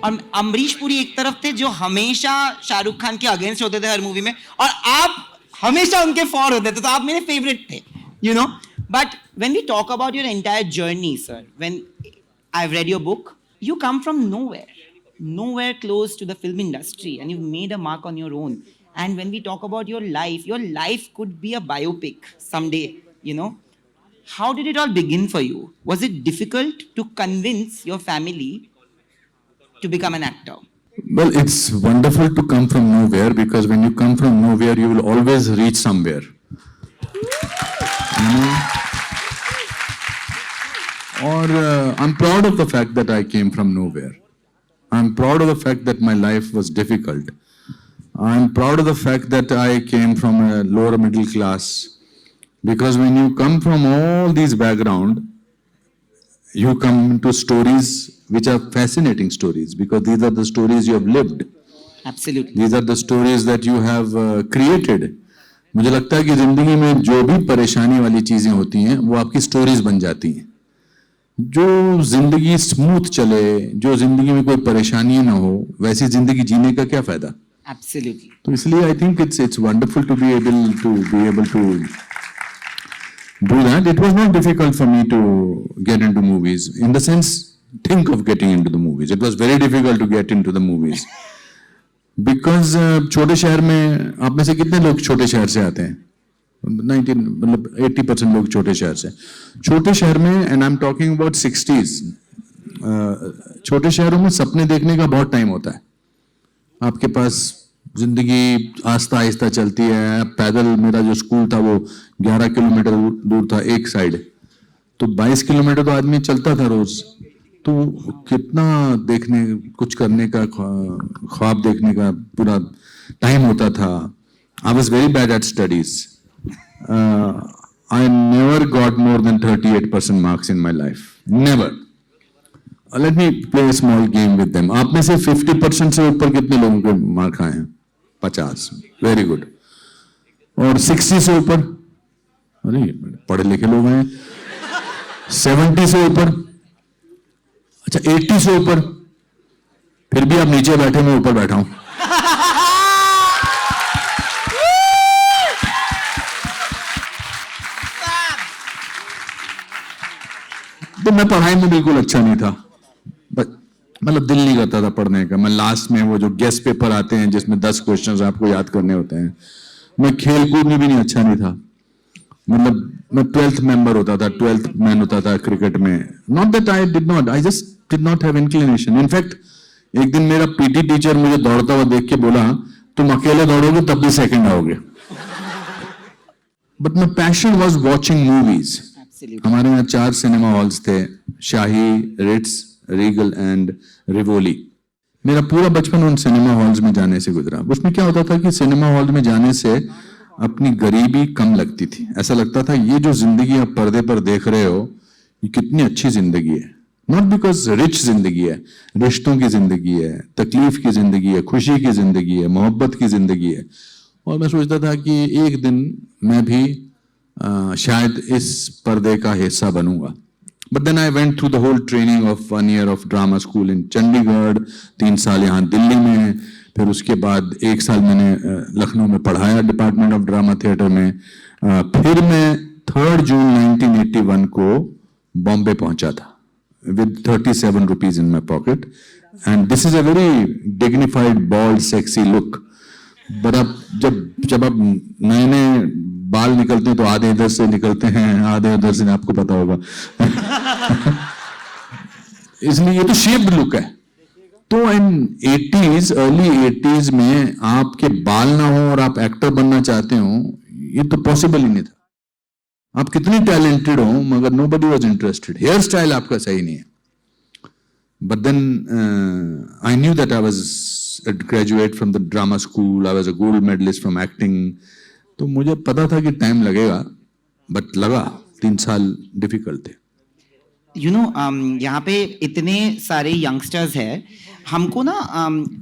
और अमरीश पुरी एक तरफ थे जो हमेशा शाहरुख खान के अगेंस्ट होते थे हर मूवी में, और आप हमेशा उनके फॉर होते थे, तो आप मेरे फेवरेट थे, you know. But when we talk about your entire journey sir, when I have read your book, you come from nowhere close to the film industry, and you've made a mark on your own. And when we talk about your life could be a biopic someday, you know. How did it all begin for you? Was it difficult to convince your family to become an actor? Well, it's wonderful to come from nowhere, because when you come from nowhere, you will always reach somewhere. You know? Or I'm proud of the fact that I came from nowhere. I'm proud of the fact that my life was difficult. I'm proud of the fact that I came from a lower middle class. Because when you come from all these background, you come into stories which are fascinating stories, because these are the stories you have lived. Absolutely. These are the stories that you have created. मुझे लगता है कि जिंदगी में जो भी परेशानी वाली चीजें होती हैं वो आपकी स्टोरीज बन जाती हैं. जो जिंदगी स्मूथ चले, जो जिंदगी में कोई परेशानी ना हो, वैसी जिंदगी जीने का क्या फायदा. Absolutely. तो इसलिए I think it's wonderful to be able to do that. It was not difficult for me to get into movies. In the sense, think of getting into the movies. It was very difficult to get into the movies. Because छोटे शहर में, आप में से कितने लोग छोटे शहर से आते हैं? 80% लोग छोटे शहर से. छोटे शहर में, and I am talking about 60s, छोटे शहरों में सपने देखने का बहुत टाइम होता है. आपके पास जिंदगी आस्ता आहिस्ता चलती है. पैदल, मेरा जो स्कूल था वो 11 किलोमीटर दूर था एक साइड, तो 22 किलोमीटर तो आदमी चलता था रोज. तो कितना देखने, कुछ करने का, ख्वाब देखने का पूरा टाइम होता था. I was very bad at studies. I never got more than 38% marks in my life. Never. Let me play a small game with them. आप में से 50% से ऊपर कितने लोगों के मार्क आए हैं? 50. Very good. और 60 से ऊपर? अरे पढ़े लिखे लोग हैं. 70 से ऊपर? अच्छा 80 से ऊपर? फिर भी आप नीचे बैठे, मैं ऊपर बैठा हूं. तो मैं पढ़ाई में बिल्कुल अच्छा नहीं था, मतलब दिल नहीं करता था पढ़ने का. मैं लास्ट में वो जो गेस्ट पेपर आते हैं जिसमें 10 क्वेश्चंस आपको याद करने होते हैं, मैं खेल कूद में भी नहीं अच्छा नहीं था. मतलब मैं 12th मेंबर होता था, 12th मैन होता था क्रिकेट में. Not that I just did not have inclination. In fact एक दिन मेरा पीटी टीचर मुझे दौड़ता हुआ देख के बोला, तुम अकेले दौड़ोगे तब भी सेकंड आओगे. But my passion was watching movies. हमारे यहाँ 4 सिनेमा हॉल्स थे, शाही, रिट्स, रीगल एंड रिवोली. मेरा पूरा बचपन उन सिनेमा हॉल्स में जाने से गुजरा. उसमें क्या होता था कि सिनेमा हॉल में जाने से अपनी गरीबी कम लगती थी. ऐसा लगता था ये जो जिंदगी आप पर्दे पर देख रहे हो, ये कितनी अच्छी जिंदगी है. नॉट बिकॉज रिच जिंदगी है, रिश्तों की जिंदगी है, तकलीफ की जिंदगी है, खुशी की जिंदगी है, मोहब्बत की जिंदगी है. और मैं सोचता था कि एक दिन मैं भी शायद इस पर्दे का हिस्सा बनूंगा. But then I went through the whole training of 1 year of drama school in Chandigarh, 3 साल यहाँ दिल्ली में, फिर उसके बाद 1 साल मैंने लखनऊ में पढ़ाया डिपार्टमेंट ऑफ ड्रामा थिएटर में. फिर मैं 3 जून 1981 को बॉम्बे पहुंचा था with 37 rupees in my pocket, and this is a very dignified, bald, sexy look. But अब जब आप नए नए बाल निकलते हैं तो आधे इधर से निकलते हैं, आधे उधर से, आपको पता होगा. इसलिए ये तो शेप्ड लुक है. तो इन 80s, अर्ली 80s में आपके बाल ना हो और आप एक्टर बनना चाहते हो, ये तो पॉसिबल ही नहीं था. आप कितनी टैलेंटेड हो मगर nobody was interested. Hair style आपका सही नहीं है. But then I knew that I was a graduate from the drama school. I was a gold medalist from acting. तो मुझे पता था कि टाइम लगेगा, बट लगा. 3 साल डिफिकल्ट थे. यू नो, यहाँ पे इतने सारे यंगस्टर्स हैं, हमको ना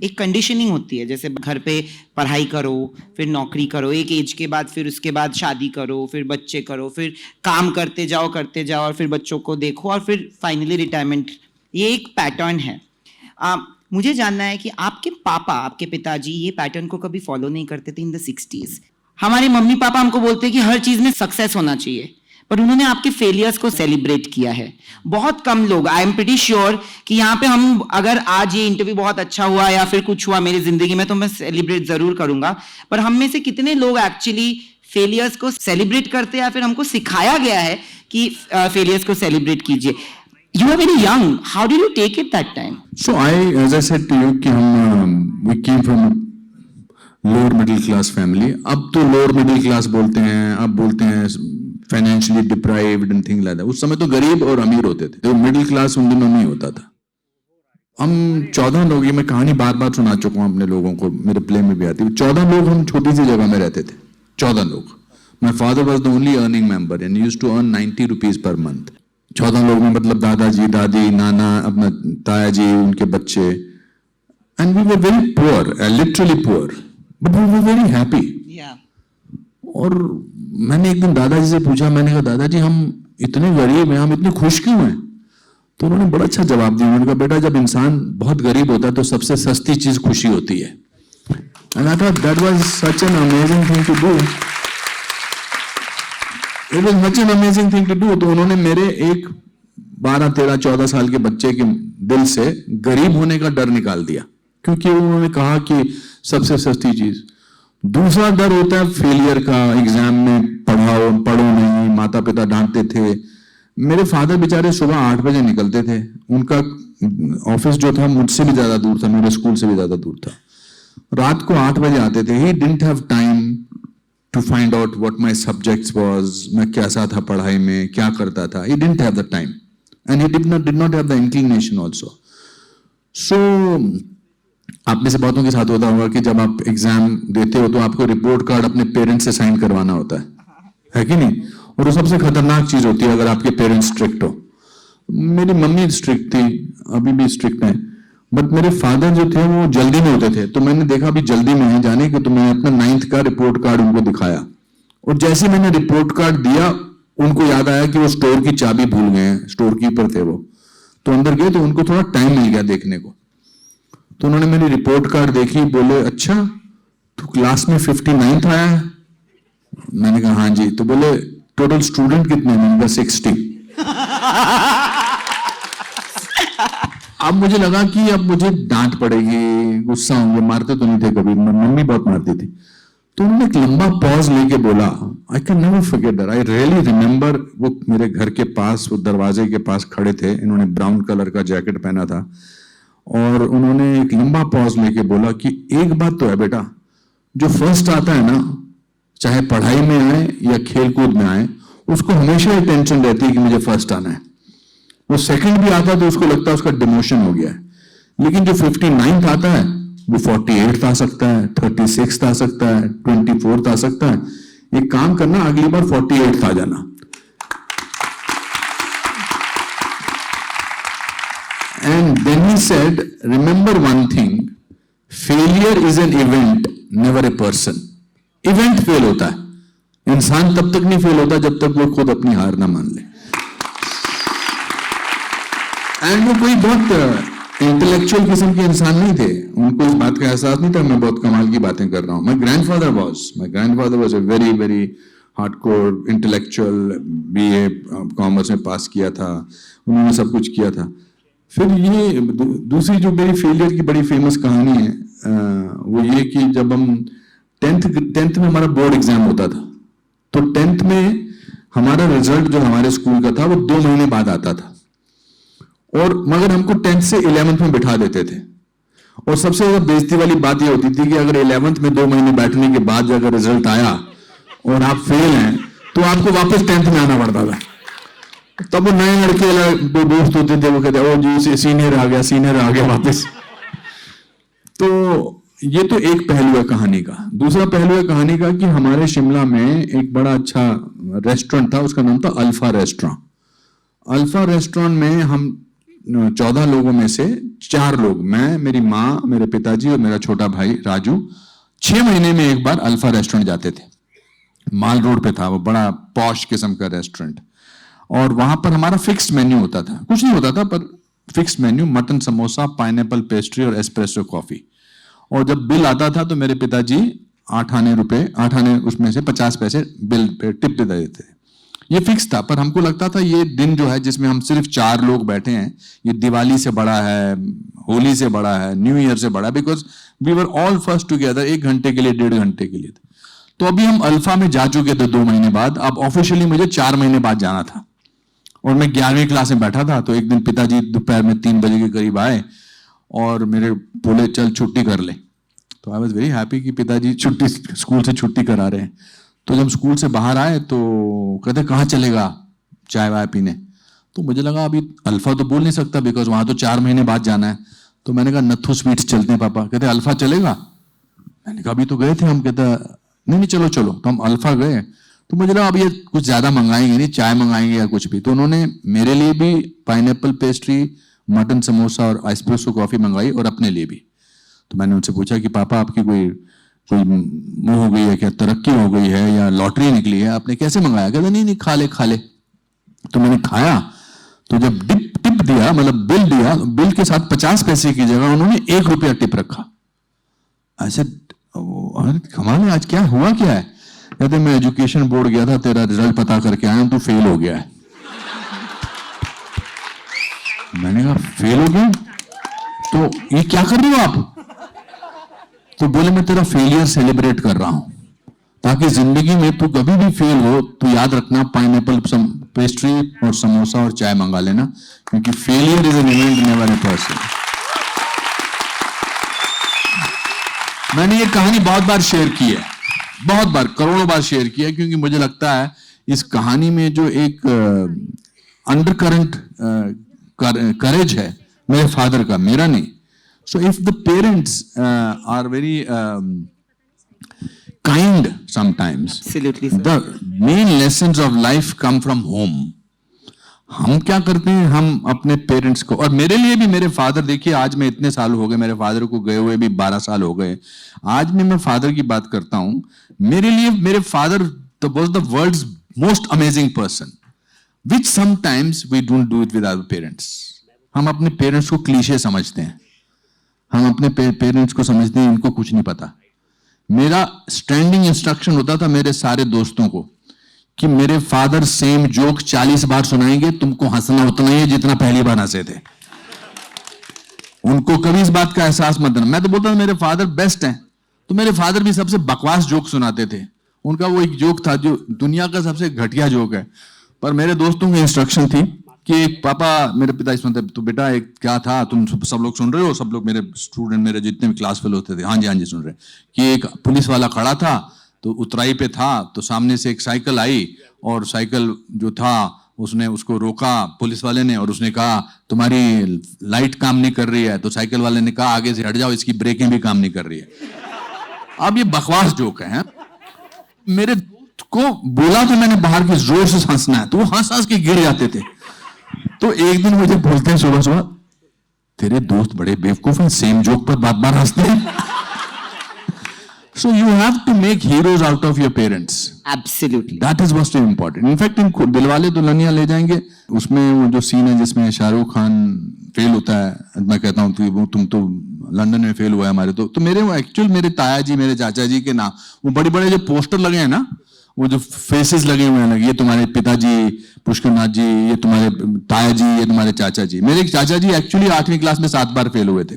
एक कंडीशनिंग होती है, जैसे घर पे पढ़ाई करो, फिर नौकरी करो एक एज के बाद, फिर उसके बाद शादी करो, फिर बच्चे करो, फिर काम करते जाओ और फिर बच्चों को देखो, और फिर फाइनली रिटायरमेंट. ये एक पैटर्न है. मुझे जानना है कि आपके पापा, आपके पिताजी ये पैटर्न को कभी फॉलो नहीं करते थे इन द 60s। हमारे मम्मी पापा हमको बोलते हैं कि हर चीज में सक्सेस होना चाहिए, पर उन्होंने आपके फेलियर्स को सेलिब्रेट किया है। बहुत कम लोग, आई एम प्रीटी श्योर कि यहाँ पे हम, अगर आज ये इंटरव्यू बहुत अच्छा हुआ या फिर कुछ हुआ मेरी जिंदगी में तो मैं सेलिब्रेट जरूर करूंगा, पर हम में से कितने लोग एक्चुअली फेलियर्स को सेलिब्रेट करते हैं या फिर हमको सिखाया गया है कि फेलियर्स को सेलिब्रेट कीजिए। You were very young. How did you take it that time? So as I said to you कि we came from a lower middle class family. अब तो lower middle class बोलते हैं, अब बोलते हैं financially deprived and things like that. उस समय तो गरीब और अमीर होते थे, तो middle class उन दिनों नहीं होता था। हम 14 लोग, ये मैं कहानी बार बार सुना चुका हूँ अपने लोगों को, मेरे प्ले में भी आती है। 14 लोग हम छोटी सी जगह में रहते थे, 14 लोग। My father was the only earning member and he used to earn 90 rupees per month. 14 लोग में मतलब दादाजी, दादी, नाना, अपना ताया जी, उनके बच्चे, and we were very poor, literally poor, but we were very happy. Yeah. और मैंने एक दिन दादाजी से पूछा, मैंने कहा दादाजी हम इतने गरीब हैं, हम इतने खुश क्यों हैं? तो उन्होंने बड़ा अच्छा जवाब दिया। उन्होंने कहा बेटा जब इंसान बहुत गरीब होता है तो सबसे सस्ती चीज खुशी होती है। And I thought that was such an amazing thing to do. It was such an amazing thing to do. तो उन्होंने मेरे एक 12, 13, 14 साल के बच्चे के दिल से गरीब होने का डर निकाल दिया, क्योंकि उन्होंने कहा कि सबसे सस्ती चीज। दूसरा डर होता है फेलियर का, एग्जाम में पढ़ो नहीं, माता पिता डांटते थे। मेरे फादर बेचारे सुबह 8 बजे निकलते थे, उनका ऑफिस जो था मुझसे भी ज्यादा दूर था, मेरे स्कूल से भी ज्यादा दूर था। रात को 8 बजे आते थे। He didn't have time to find out what my subjects was, मैं कैसा था पढ़ाई में, क्या करता था। He didn't have the time and he did not have the inclination also. So आप में से बहुतों के साथ होता होगा कि जब आप एग्जाम देते हो तो आपको रिपोर्ट कार्ड अपने पेरेंट्स से साइन करवाना होता है कि नहीं? और वो सबसे खतरनाक चीज होती है अगर आपके पेरेंट्स स्ट्रिक्ट हो। मेरी मम्मी स्ट्रिक्ट थी, अभी भी स्ट्रिक्ट है, बट मेरे फादर जो थे वो जल्दी में होते थे। तो मैंने देखा अभी जल्दी में है जाने की, तो मैंने अपना 9th का रिपोर्ट कार्ड उनको दिखाया, और जैसे मैंने रिपोर्ट कार्ड दिया उनको याद आया कि वो स्टोर की चाबी भूल गए हैं, स्टोर कीपर थे वो। तो अंदर गए तो उनको थोड़ा टाइम मिल गया देखने को। तो उन्होंने मेरी रिपोर्ट कार्ड देखी, बोले अच्छा तू क्लास में 59th आया है? मैंने कहा हाँ जी। तो बोले टोटल स्टूडेंट कितने हैं? मैंने कहा 60। अब मुझे लगा कि अब मुझे डांट पड़ेगी, गुस्सा होंगे, मारते तो नहीं थे कभी, मम्मी बहुत मारती थी। तो उन्होंने एक लंबा पॉज लेके बोला, I can never forget that, I really remember. वो मेरे घर के पास, वो दरवाजे के पास खड़े थे, इन्होंने ब्राउन कलर का जैकेट पहना था, और उन्होंने एक लंबा पॉज लेके बोला कि एक बात तो है बेटा, जो फर्स्ट आता है ना, चाहे पढ़ाई में आए या खेल कूद में आए, उसको हमेशा ये टेंशन रहती है कि मुझे फर्स्ट आना है। वो सेकंड भी आता है तो उसको लगता है उसका डिमोशन हो गया है। लेकिन जो 59th आता है वो 48th आ सकता है, 36th आ सकता है, 24th आ सकता है। एक काम करना, अगली बार 48th आ जाना। And then he said, remember one thing, failure is an event, never a person. Event fail होता है, इंसान तब तक नहीं फेल होता जब तक वो खुद अपनी हार ना मान ले। एंड वो कोई बहुत इंटेलेक्चुअल किस्म के इंसान नहीं थे, उनको इस बात का एहसास नहीं था मैं बहुत कमाल की बातें कर रहा हूं। My grandfather was a very very hardcore intellectual, BA commerce में पास किया था, उन्होंने सब कुछ किया था। फिर ये दूसरी जो मेरी फेलियर की बड़ी फेमस कहानी है, वो ये कि जब हम 10th में हमारा बोर्ड एग्जाम होता था, तो 10th में हमारा रिजल्ट जो हमारे स्कूल का था वो 2 महीने बाद आता था, और मगर हमको 10th से 11th में बिठा देते थे। और सबसे ज्यादा बेइज्जती वाली बात ये होती थी कि अगर 11th में 2 महीने बैठने के बाद अगर रिजल्ट आया और आप फेल हैं तो आपको वापस 10th में आना पड़ता था। तब वो नए लड़के दो दोस्त होते थे, वो कहते ओ जी सीनियर आ गया वापस। तो ये तो एक पहलू है कहानी का। दूसरा पहलू है कहानी का कि हमारे शिमला में एक बड़ा अच्छा रेस्टोरेंट था, उसका नाम था अल्फा रेस्टोरेंट। अल्फा रेस्टोरेंट में हम 14 लोगों में से 4 लोग, मैं, मेरी माँ, मेरे पिताजी और मेरा छोटा भाई राजू, 6 महीने में एक बार अल्फा रेस्टोरेंट जाते थे। माल रोड पे था वो, बड़ा पॉश किस्म का रेस्टोरेंट, और वहां पर हमारा फिक्स्ड मेन्यू होता था। कुछ नहीं होता था, पर fix menu, mutton samosa, pineapple pastry और एस्प्रेसो कॉफी। और जब बिल आता था तो मेरे पिताजी 8 आने उसमें से 50 पैसे बिल पे टिप दे देते थे। ये फिक्स था, पर हमको लगता था ये दिन जो है जिसमें हम सिर्फ 4 लोग बैठे हैं, ये दिवाली से बड़ा है, होली से बड़ा है, न्यू ईयर से बड़ा है, because we were all first together 1 घंटे के लिए, 1.5 घंटे के लिए। तो अभी हम अल्फा में जा चुके थे 2 महीने बाद, अब ऑफिशियली मुझे 4 महीने बाद जाना था और मैं 11वीं क्लास में बैठा था। तो एक दिन पिताजी दोपहर में 3 बजे के करीब आए और मेरे बोले चल छुट्टी कर ले। तो आई वॉज वेरी हैप्पी कि पिताजी छुट्टी, स्कूल से छुट्टी करा रहे हैं। तो जब स्कूल से बाहर आए तो कहते कहाँ चलेगा चाय वाय पीने। तो मुझे लगा अभी अल्फा तो बोल नहीं सकता बिकॉज वहां तो 4 महीने बाद जाना है। तो मैंने कहा नथु स्वीट्स चलते हैं पापा। कहते अल्फा चलेगा। मैंने कहा अभी तो गए थे हम। कहता नहीं नहीं चलो चलो। तो हम अल्फा गए। तो मुझे लगा अब ये कुछ ज्यादा मंगाएंगे नहीं, चाय मंगाएंगे या कुछ भी। तो उन्होंने मेरे लिए भी पाइनएप्पल पेस्ट्री, मटन समोसा और एस्प्रेसो कॉफी मंगाई और अपने लिए भी। तो मैंने उनसे पूछा कि पापा आपकी कोई मुंह हो गई है क्या, तरक्की हो गई है या लॉटरी निकली है, आपने कैसे मंगाया? कहते नहीं नहीं खा ले खा ले। तो मैंने खाया। तो जब टिप दिया, मतलब बिल दिया, बिल के साथ 50 पैसे की जगह उन्होंने 1 रुपया टिप रखा। ऐसे कमाल है, आज क्या हुआ क्या है? कहते मैं एजुकेशन बोर्ड गया था, तेरा रिजल्ट पता करके आया हूं, तू फेल हो गया है। मैंने कहा फेल हो गया? तो ये क्या कर रहे हो आप? तो बोले मैं तेरा फेलियर सेलिब्रेट कर रहा हूं ताकि जिंदगी में तू कभी भी फेल हो तो याद रखना पाइनएप्पल पेस्ट्री और समोसा और चाय मंगा लेना, क्योंकि failure is an event never a person. मैंने ये कहानी बहुत बार शेयर की है, बहुत बार, करोड़ों बार शेयर किया है, क्योंकि मुझे लगता है इस कहानी में जो एक अंडर करंट करेज है मेरे फादर का, मेरा नहीं। So if the parents are very kind sometimes, Absolutely, sir. the main lessons of life come from home. हम क्या करते हैं, हम अपने पेरेंट्स को, और मेरे लिए भी मेरे फादर, देखिए आज मैं इतने साल हो गए, मेरे फादर को गए हुए भी 12 साल हो गए। आज मैं फादर की बात करता हूं, मेरे लिए मेरे father was the world's most amazing person, which sometimes we don't do it with our parents. हम अपने पेरेंट्स को क्लीशे समझते हैं, हम अपने पेरेंट्स को समझते हैं इनको कुछ नहीं पता। मेरा स्टैंडिंग इंस्ट्रक्शन होता था मेरे सारे दोस्तों को कि मेरे फादर सेम जोक 40 बार सुनाएंगे, तुमको हंसना उतना ही है जितना पहली बार हंसे थे। उनको कभी इस बात का एहसास मत देना। मैं तो बोलता था मेरे फादर बेस्ट हैं। तो मेरे फादर भी सबसे बकवास जोक सुनाते थे। उनका वो एक जोक था जो दुनिया का सबसे घटिया जोक है, पर मेरे दोस्तों की इंस्ट्रक्शन थी कि पापा, मेरे पिता इसमें तो बेटा एक क्या था, तुम सब लोग सुन रहे हो, सब लोग मेरे स्टूडेंट, मेरे जितने भी क्लास फेलो होते थे, हाँ जी सुन रहे, कि एक पुलिस वाला खड़ा था, तो उतराई पे था, तो सामने से एक साइकिल आई और साइकिल जो था उसने उसको रोका पुलिस वाले ने, और उसने कहा तुम्हारी लाइट काम नहीं कर रही है। तो साइकिल वाले ने कहा आगे से हट जाओ, इसकी ब्रेकें भी काम नहीं कर रही है। अब ये बकवास जोक है। मेरे दोस्त को बोला था मैंने बाहर की जोर से हंसना है, तो वो हंस हंस के गिर जाते थे। तो एक दिन मुझे बोलते हैं सुबह सुबह, तेरे दोस्त बड़े बेवकूफ हैं, सेम जोक पर बार बार हंसते हैं। So you have to make heroes out of your parents. Absolutely. That is most important. In fact, in Dilwale Dulhania ले जाएंगे, उसमें वो जो सीन है जिसमें शाहरुख खान फेल होता है, मैं कहता हूँ तुम तो लंदन में फेल हुआ है हमारे, तो मेरे वो एक्चुअल मेरे ताया जी, मेरे चाचा जी के नाम, वो बड़े बड़े जो पोस्टर लगे हैं ना, वो जो फेसेस लगे हुए हैं, ये तुम्हारे पिताजी पुष्करनाथ जी, ये तुम्हारे ताया जी, ये तुम्हारे चाचा जी। मेरे चाचा जी एक्चुअली 8वीं क्लास में 7 बार फेल हुए थे।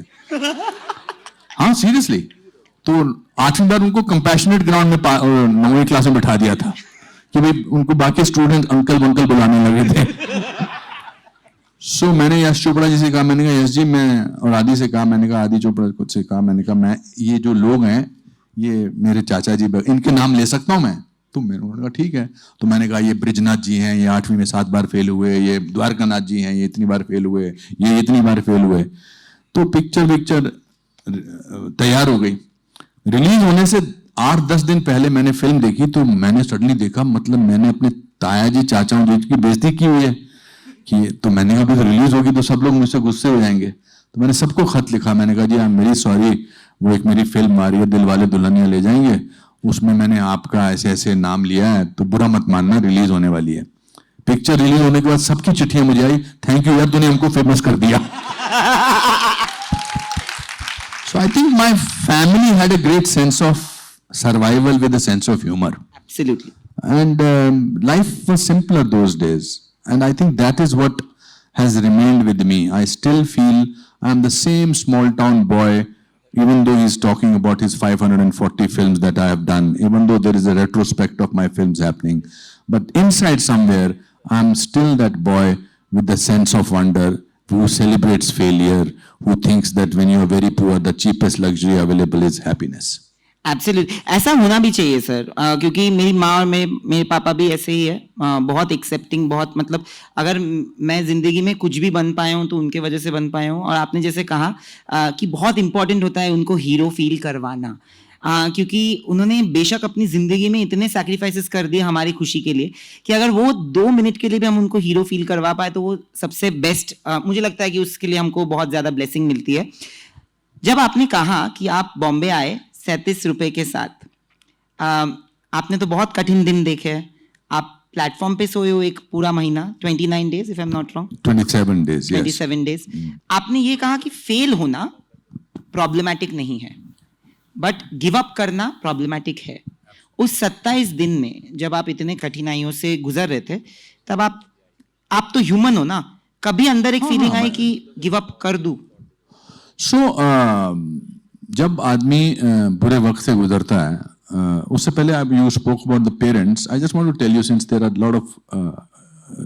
हाँ सीरियसली। तो 8वीं बार उनको कंपैशनेट ग्राउंड में 9वीं क्लास में बिठा दिया था कि भाई उनको बाकी स्टूडेंट अंकल बंकल बुलाने लगे थे। सो मैंने यश चोपड़ा जी से कहा, मैंने कहा यश जी, मैं, और आदि से कहा, मैंने कहा आदि चोपड़ा से कहा, मैंने कहा मैं ये जो लोग हैं ये मेरे चाचा जी, इनके नाम ले सकता हूं मैं? तो उन्होंने कहा ठीक है। तो मैंने कहा ये ब्रिजनाथ जी हैं, ये 8वीं में 7 बार फेल हुए, ये द्वारकानाथ जी हैं, ये इतनी बार फेल हुए, ये इतनी बार फेल हुए। तो पिक्चर तैयार हो गई। रिलीज होने से 8-10 दिन पहले मैंने फिल्म देखी, तो मैंने सडनली देखा, मतलब मैंने अपने ताया जी चाचाओं जी की बेइज्जती की हुई है कि, तो मैंने कहा अभी रिलीज होगी तो सब लोग मुझसे गुस्से हो जाएंगे। तो मैंने सबको खत लिखा, मैंने कहा जी आई एम वेरी सॉरी, वो एक मेरी फिल्म आ रही है दिलवाले दुल्हनिया ले जाएंगे, उसमें मैंने आपका ऐसे ऐसे नाम लिया है, तो बुरा मत मानना, रिलीज होने वाली है। पिक्चर रिलीज होने के बाद सबकी चिट्ठियां मुझे आई, थैंक यू यार तूने हमको फेमस कर दिया. So I think my family had a great sense of survival with a sense of humor. Absolutely. And life was simpler those days. And I think that is what has remained with me. I still feel I'm the same small town boy, even though he's talking about his 540 films that I have done, even though there is a retrospect of my films happening. But inside somewhere, I'm still that boy with the sense of wonder, who celebrates failure, who thinks that when you are very poor, the cheapest luxury available is happiness. Absolutely, ऐसा होना भी चाहिए sir, क्योंकि मेरी माँ और मेरे पापा भी ऐसे ही है, बहुत एक्सेप्टिंग, बहुत मतलब अगर मैं जिंदगी में कुछ भी बन पाया हूँ तो उनके वजह से बन पाया हूँ. और आपने जैसे कहा कि बहुत इंपॉर्टेंट होता है उनको हीरो फील करवाना, क्योंकि उन्होंने बेशक अपनी जिंदगी में इतने सैक्रिफाइसेस कर दिए हमारी खुशी के लिए कि अगर वो 2 मिनट के लिए भी हम उनको हीरो फील करवा पाए तो वो सबसे बेस्ट, मुझे लगता है कि उसके लिए हमको बहुत ज्यादा ब्लेसिंग मिलती है. जब आपने कहा कि आप बॉम्बे आए 37 रुपए के साथ, आपने तो बहुत कठिन दिन देखे हैं. आप प्लेटफॉर्म पे सोए हो एक पूरा महीना, 29 days if I am not wrong. 27 days, yes. 27 days. आपने ये कहा कि फेल होना प्रॉब्लमेटिक नहीं है, बट गिव अप करना प्रॉब्लमेटिक है. उस 27 दिन में जब आप इतने कठिनाइयों से गुजर रहे थे, तब आप तो ह्यूमन हो ना, कभी अंदर एक फीलिंग आई कि गिव अप कर दूं? जब आदमी बुरे वक्त से गुजरता है, उससे पहले you spoke about the parents. I just want to tell you, since there are a lot of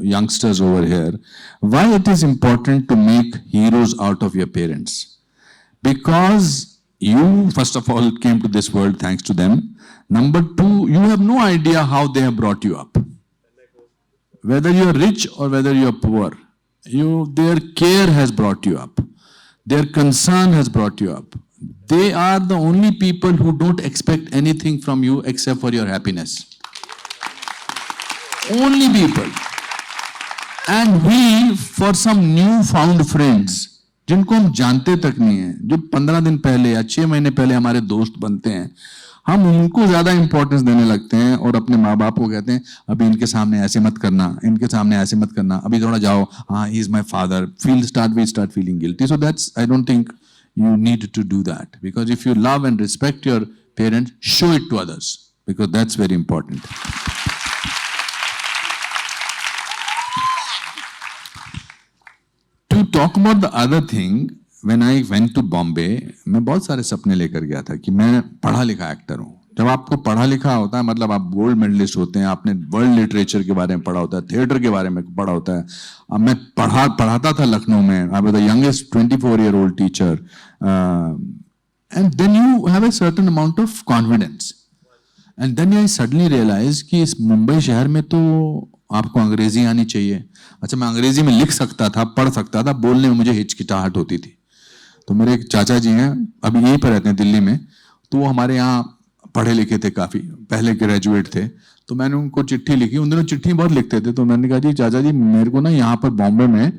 youngsters over here, why it is important to make heroes out of your parents. Because you, first of all, came to this world thanks to them. Number two, you have no idea how they have brought you up. Whether you are rich or whether you are poor, their care has brought you up. Their concern has brought you up. They are the only people who don't expect anything from you except for your happiness. Only people. And we, for some new found friends, जिनको हम जानते तक नहीं है, जो 15 दिन पहले या 6 महीने पहले हमारे दोस्त बनते हैं, हम उनको ज्यादा इंपॉर्टेंस देने लगते हैं और अपने माँ बाप को कहते हैं अभी इनके सामने ऐसे मत करना, इनके सामने ऐसे मत करना, अभी थोड़ा जाओ, हाँ he is my father, we start feeling guilty. So that's, I don't think you need to do that, because if you love and respect your parents, show it to others, because that's very important. To talk about the other thing, when I went to Bombay, मैं बहुत सारे सपने लेकर गया था कि मैं पढ़ा लिखा एक्टर हूँ. जब आपको पढ़ा लिखा होता है मतलब आप गोल्ड मेडलिस्ट होते हैं, आपने वर्ल्ड लिटरेचर के बारे में पढ़ा होता है, थिएटर के बारे में पढ़ा होता है. अब मैं पढ़ाता था लखनऊ में. I was the youngest 24-year-old teacher. And then you have a certain amount of confidence, and then I suddenly realise कि इस मुंबई शहर में तो आपको अंग्रेजी आनी चाहिए. अच्छा, मैं अंग्रेजी में लिख सकता था, पढ़ सकता था, बोलने में मुझे हिचकिचाहट होती थी. तो मेरे एक चाचा जी हैं, अभी यहीं पर रहते हैं दिल्ली में, तो वो हमारे यहाँ पढ़े लिखे थे, काफी पहले ग्रेजुएट थे. तो मैंने उनको चिट्ठी लिखी. उन दिनों चिट्ठी बहुत लिखते थे. तो मैंने कहा जी चाचा जी, मेरे को ना यहाँ पर बॉम्बे में,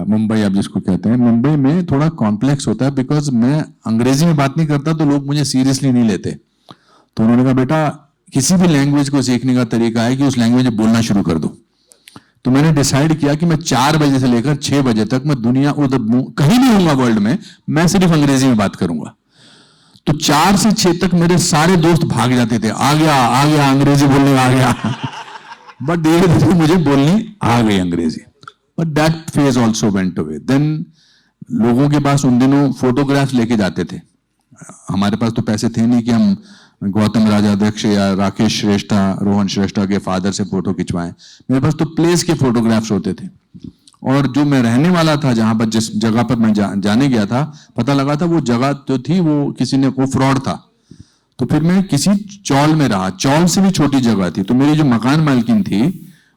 मुंबई आप जिसको कहते हैं, मुंबई में थोड़ा कॉम्प्लेक्स होता है, बिकॉज मैं अंग्रेजी में बात नहीं करता तो लोग मुझे सीरियसली नहीं लेते. तो उन्होंने कहा बेटा, किसी भी लैंग्वेज को सीखने का तरीका है कि उस लैंग्वेज में बोलना शुरू कर दो. तो मैंने डिसाइड किया कि मैं 4 बजे से लेकर 6 बजे तक मैं दुनिया उधर कहीं भी होऊंगा वर्ल्ड में, मैं सिर्फ अंग्रेजी में बात करूंगा. तो 4 से 6 तक मेरे सारे दोस्त भाग जाते थे, आ गया अंग्रेजी बोलने आ गया. बट धीरे धीरे मुझे बोलनी आ गई Angrezi. But that phase also went away. Then लोगों के पास उन दिनों फोटोग्राफ्स लेके जाते थे. हमारे पास तो पैसे थे नहीं कि हम गौतम राजाध्यक्ष या राकेश श्रेष्ठा, रोहन श्रेष्ठा के फादर से फोटो खिंचवाएं. मेरे पास तो प्लेस के फोटोग्राफ्स होते थे. और जो मैं रहने वाला था, जहां पर जिस जगह पर मैं जाने गया था, पता लगा था वो जगह जो थी वो किसी ने वो फ्रॉड था. तो फिर मैं किसी चौल में रहा. चौल से भी छोटी जगह थी. तो मेरी जो मकान मालकिन थी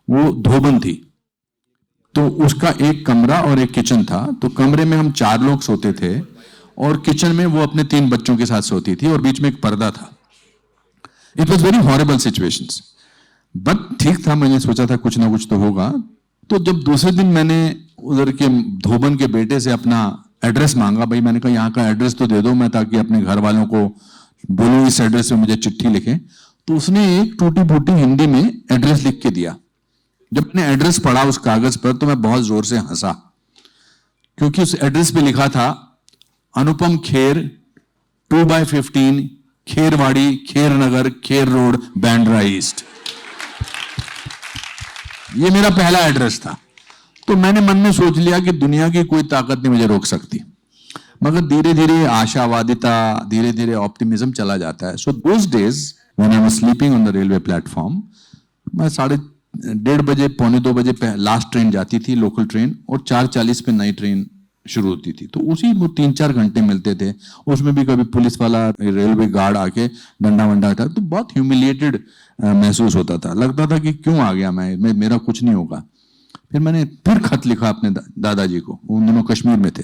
वो धोबन थी. तो उसका एक कमरा और एक किचन था. तो कमरे में हम 4 लोग सोते थे और किचन में वो अपने 3 बच्चों के साथ सोती थी और बीच में एक पर्दा था. It was very horrible situations. But ठीक था, मैंने सोचा था कुछ ना कुछ तो होगा. तो जब दूसरे दिन मैंने उधर के धोबन के बेटे से अपना एड्रेस मांगा, भाई मैंने कहा यहाँ का एड्रेस तो दे दो, मैं ताकि अपने घर वालों को बोलूं इस एड्रेस पे मुझे चिट्ठी लिखें. तो उसने एक टूटी फूटी हिंदी में एड्रेस लिख के दिया जब मैंने एड्रेस पढ़ा उस कागज पर तो मैं बहुत जोर से हंसा, क्योंकि उस एड्रेस पे लिखा था अनुपम खेर 2/15 खेरवाड़ी खेर नगर खेर रोड बैंड्रा ईस्ट। ये मेरा पहला एड्रेस था। तो मैंने मन में सोच लिया कि दुनिया की कोई ताकत नहीं मुझे रोक सकती। मगर धीरे धीरे आशावादिता, धीरे धीरे ऑप्टिमिज्म चला जाता है। So those days when I was sleeping on the railway platform, मैं 1:30 बजे 1:45 बजे लास्ट ट्रेन जाती थी, लोकल ट्रेन, और 4:40 पे नई ट्रेन शुरू होती थी। तो उसी वो 3-4 घंटे मिलते थे, उसमें भी कभी पुलिस वाला रेलवे गार्ड आके डंडा वंडा था, तो बहुत ह्यूमिलिएटेड महसूस होता था। लगता था कि क्यों आ गया मैं, मेरा कुछ नहीं होगा। फिर मैंने फिर खत लिखा अपने दादाजी को, उन दिनों कश्मीर में थे।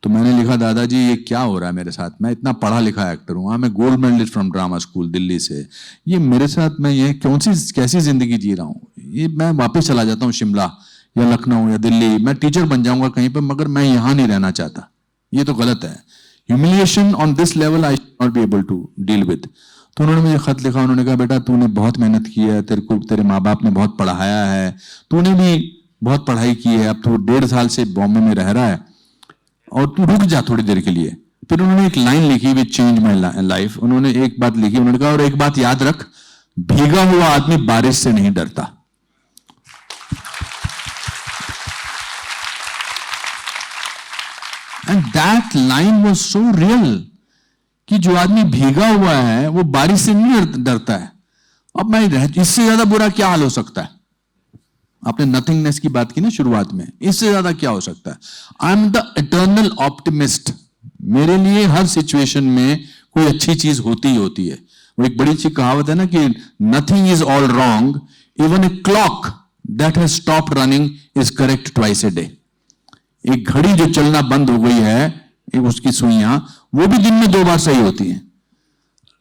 तो मैंने लिखा, दादाजी ये क्या हो रहा है मेरे साथ, मैं इतना पढ़ा लिखा एक्टर हूँ, मैं gold medallist from drama school Delhi से, ये मेरे साथ मैं ये कैसी जिंदगी जी रहा हूँ, ये मैं वापस चला जाता हूँ शिमला या लखनऊ या दिल्ली, मैं टीचर बन जाऊंगा कहीं पर, मगर मैं यहाँ नहीं रहना चाहता, ये तो गलत है। Humiliation on this level I should not be able to deal with. तो उन्होंने मुझे खत लिखा, उन्होंने कहा, बेटा तूने बहुत मेहनत की है, तेरे माँ बाप ने बहुत पढ़ाया है, तूने भी बहुत पढ़ाई की है, अब तू 1.5 साल से बॉम्बे में रह रहा है और तू रुक जा थोड़ी देर के लिए। फिर उन्होंने एक लाइन लिखी विच चेंज माय लाइफ। उन्होंने एक बात लिखी, उन्होंने कहा, और एक बात याद रख, भीगा हुआ आदमी बारिश से नहीं डरता। And that line was so real कि जो आदमी भीगा हुआ है वो बारिश से नहीं डरता है। अब मैं इससे ज्यादा बुरा क्या हाल हो सकता है? आपने नथिंगनेस की बात की ना शुरुआत में, इससे ज्यादा क्या हो सकता है? I am the eternal optimist. मेरे लिए हर सिचुएशन में कोई अच्छी चीज होती ही होती है। वो एक बड़ी अच्छी कहावत है ना कि nothing is all wrong, even a clock that has stopped running is correct twice a day. एक घड़ी जो चलना बंद हो गई है, उसकी सुइयां, वो भी दिन में 2 बार सही होती हैं।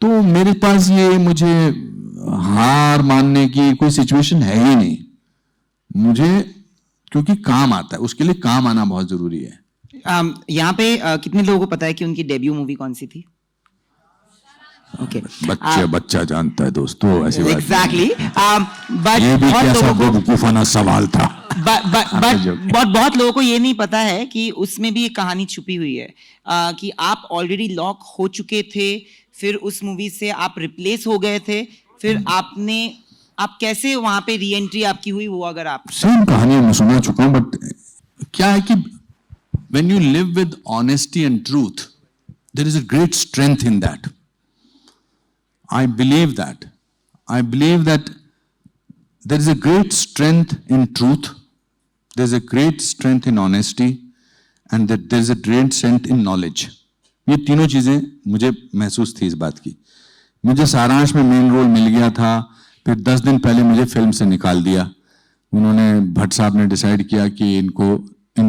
तो मेरे पास ये मुझे हार मानने की कोई सिचुएशन है ही नहीं मुझे, क्योंकि काम आता है, उसके लिए काम आना बहुत जरूरी है। यहाँ पे कितने लोगों को पता है कि उनकी डेब्यू मूवी कौन सी थी? ओके, बच्चा जानता है दोस्तों, ऐसी बात एग्जैक्टली। बट ये भी बहुत कैसा लोगों को बेवकूफाना सवाल था। बहुत लोगों को ये नहीं पता है कि उसमें भी एक कहानी छुपी हुई है, कि आप ऑलरेडी लॉक हो चुके थे, फिर उस मूवी से आप रिप्लेस हो गए थे, फिर आप कैसे वहां पे री एंट्री आपकी हुई, वो अगर आप सेम कहानी मैं सुना चुका हूं। बट क्या है कि when you live with honesty and truth, there is a great strength in that. I believe that. I believe that there is a great strength in truth, there is a great strength in honesty, and that there is a great strength in knowledge. ये तीनों चीजें मुझे महसूस थी इस बात की। मुझे सारांश में मेन रोल मिल गया था, फिर 10 दिन पहले मुझे फिल्म से निकाल दिया। उन्होंने, भट्ट साहब ने डिसाइड किया कि इनको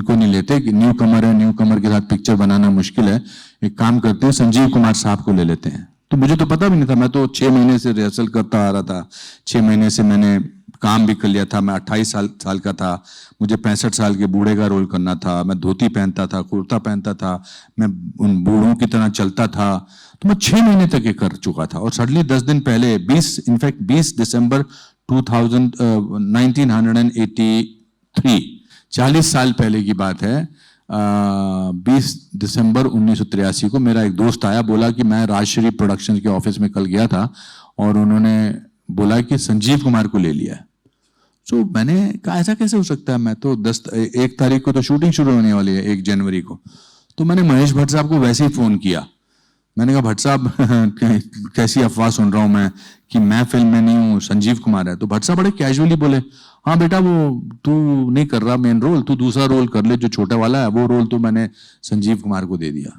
नहीं लेते, कि न्यू कमर है, न्यू कमर के साथ पिक्चर बनाना मुश्किल है, एक काम करते हैं संजीव कुमार साहब को ले लेते हैं। तो मुझे तो पता भी नहीं था, मैं तो 6 महीने से रिहर्सल करता आ रहा था, 6 महीने से मैंने काम भी कर लिया था। मैं 28 साल का था, मुझे 65 साल के बूढ़े का रोल करना था। मैं धोती पहनता था, कुर्ता पहनता था, मैं उन बूढ़ों की तरह चलता था। तो मैं 6 महीने तक ये कर चुका था। और सडनली 10 दिन पहले 20 दिसंबर 1983, 40 साल पहले की बात है, 20 दिसंबर 1983 को मेरा एक दोस्त आया, बोला कि मैं राजश्री प्रोडक्शन के ऑफिस में कल गया था और उन्होंने बोला कि संजीव कुमार को ले लिया है। तो मैंने कहा ऐसा कैसे हो सकता है, मैं तो 1 तारीख को तो शूटिंग शुरू होने वाली है, 1 जनवरी को। तो मैंने महेश भट्ट साहब को वैसे ही फोन किया। मैंने कहा, भट्ट साहब कैसी अफवाह सुन रहा हूं मैं कि मैं फिल्म में नहीं हूं, संजीव कुमार है। तो भट्ट साहब बड़े कैजुअली बोले, हाँ बेटा, वो तू नहीं कर रहा मेन रोल, तू दूसरा रोल कर ले जो छोटा वाला है, वो रोल तो मैंने संजीव कुमार को दे दिया।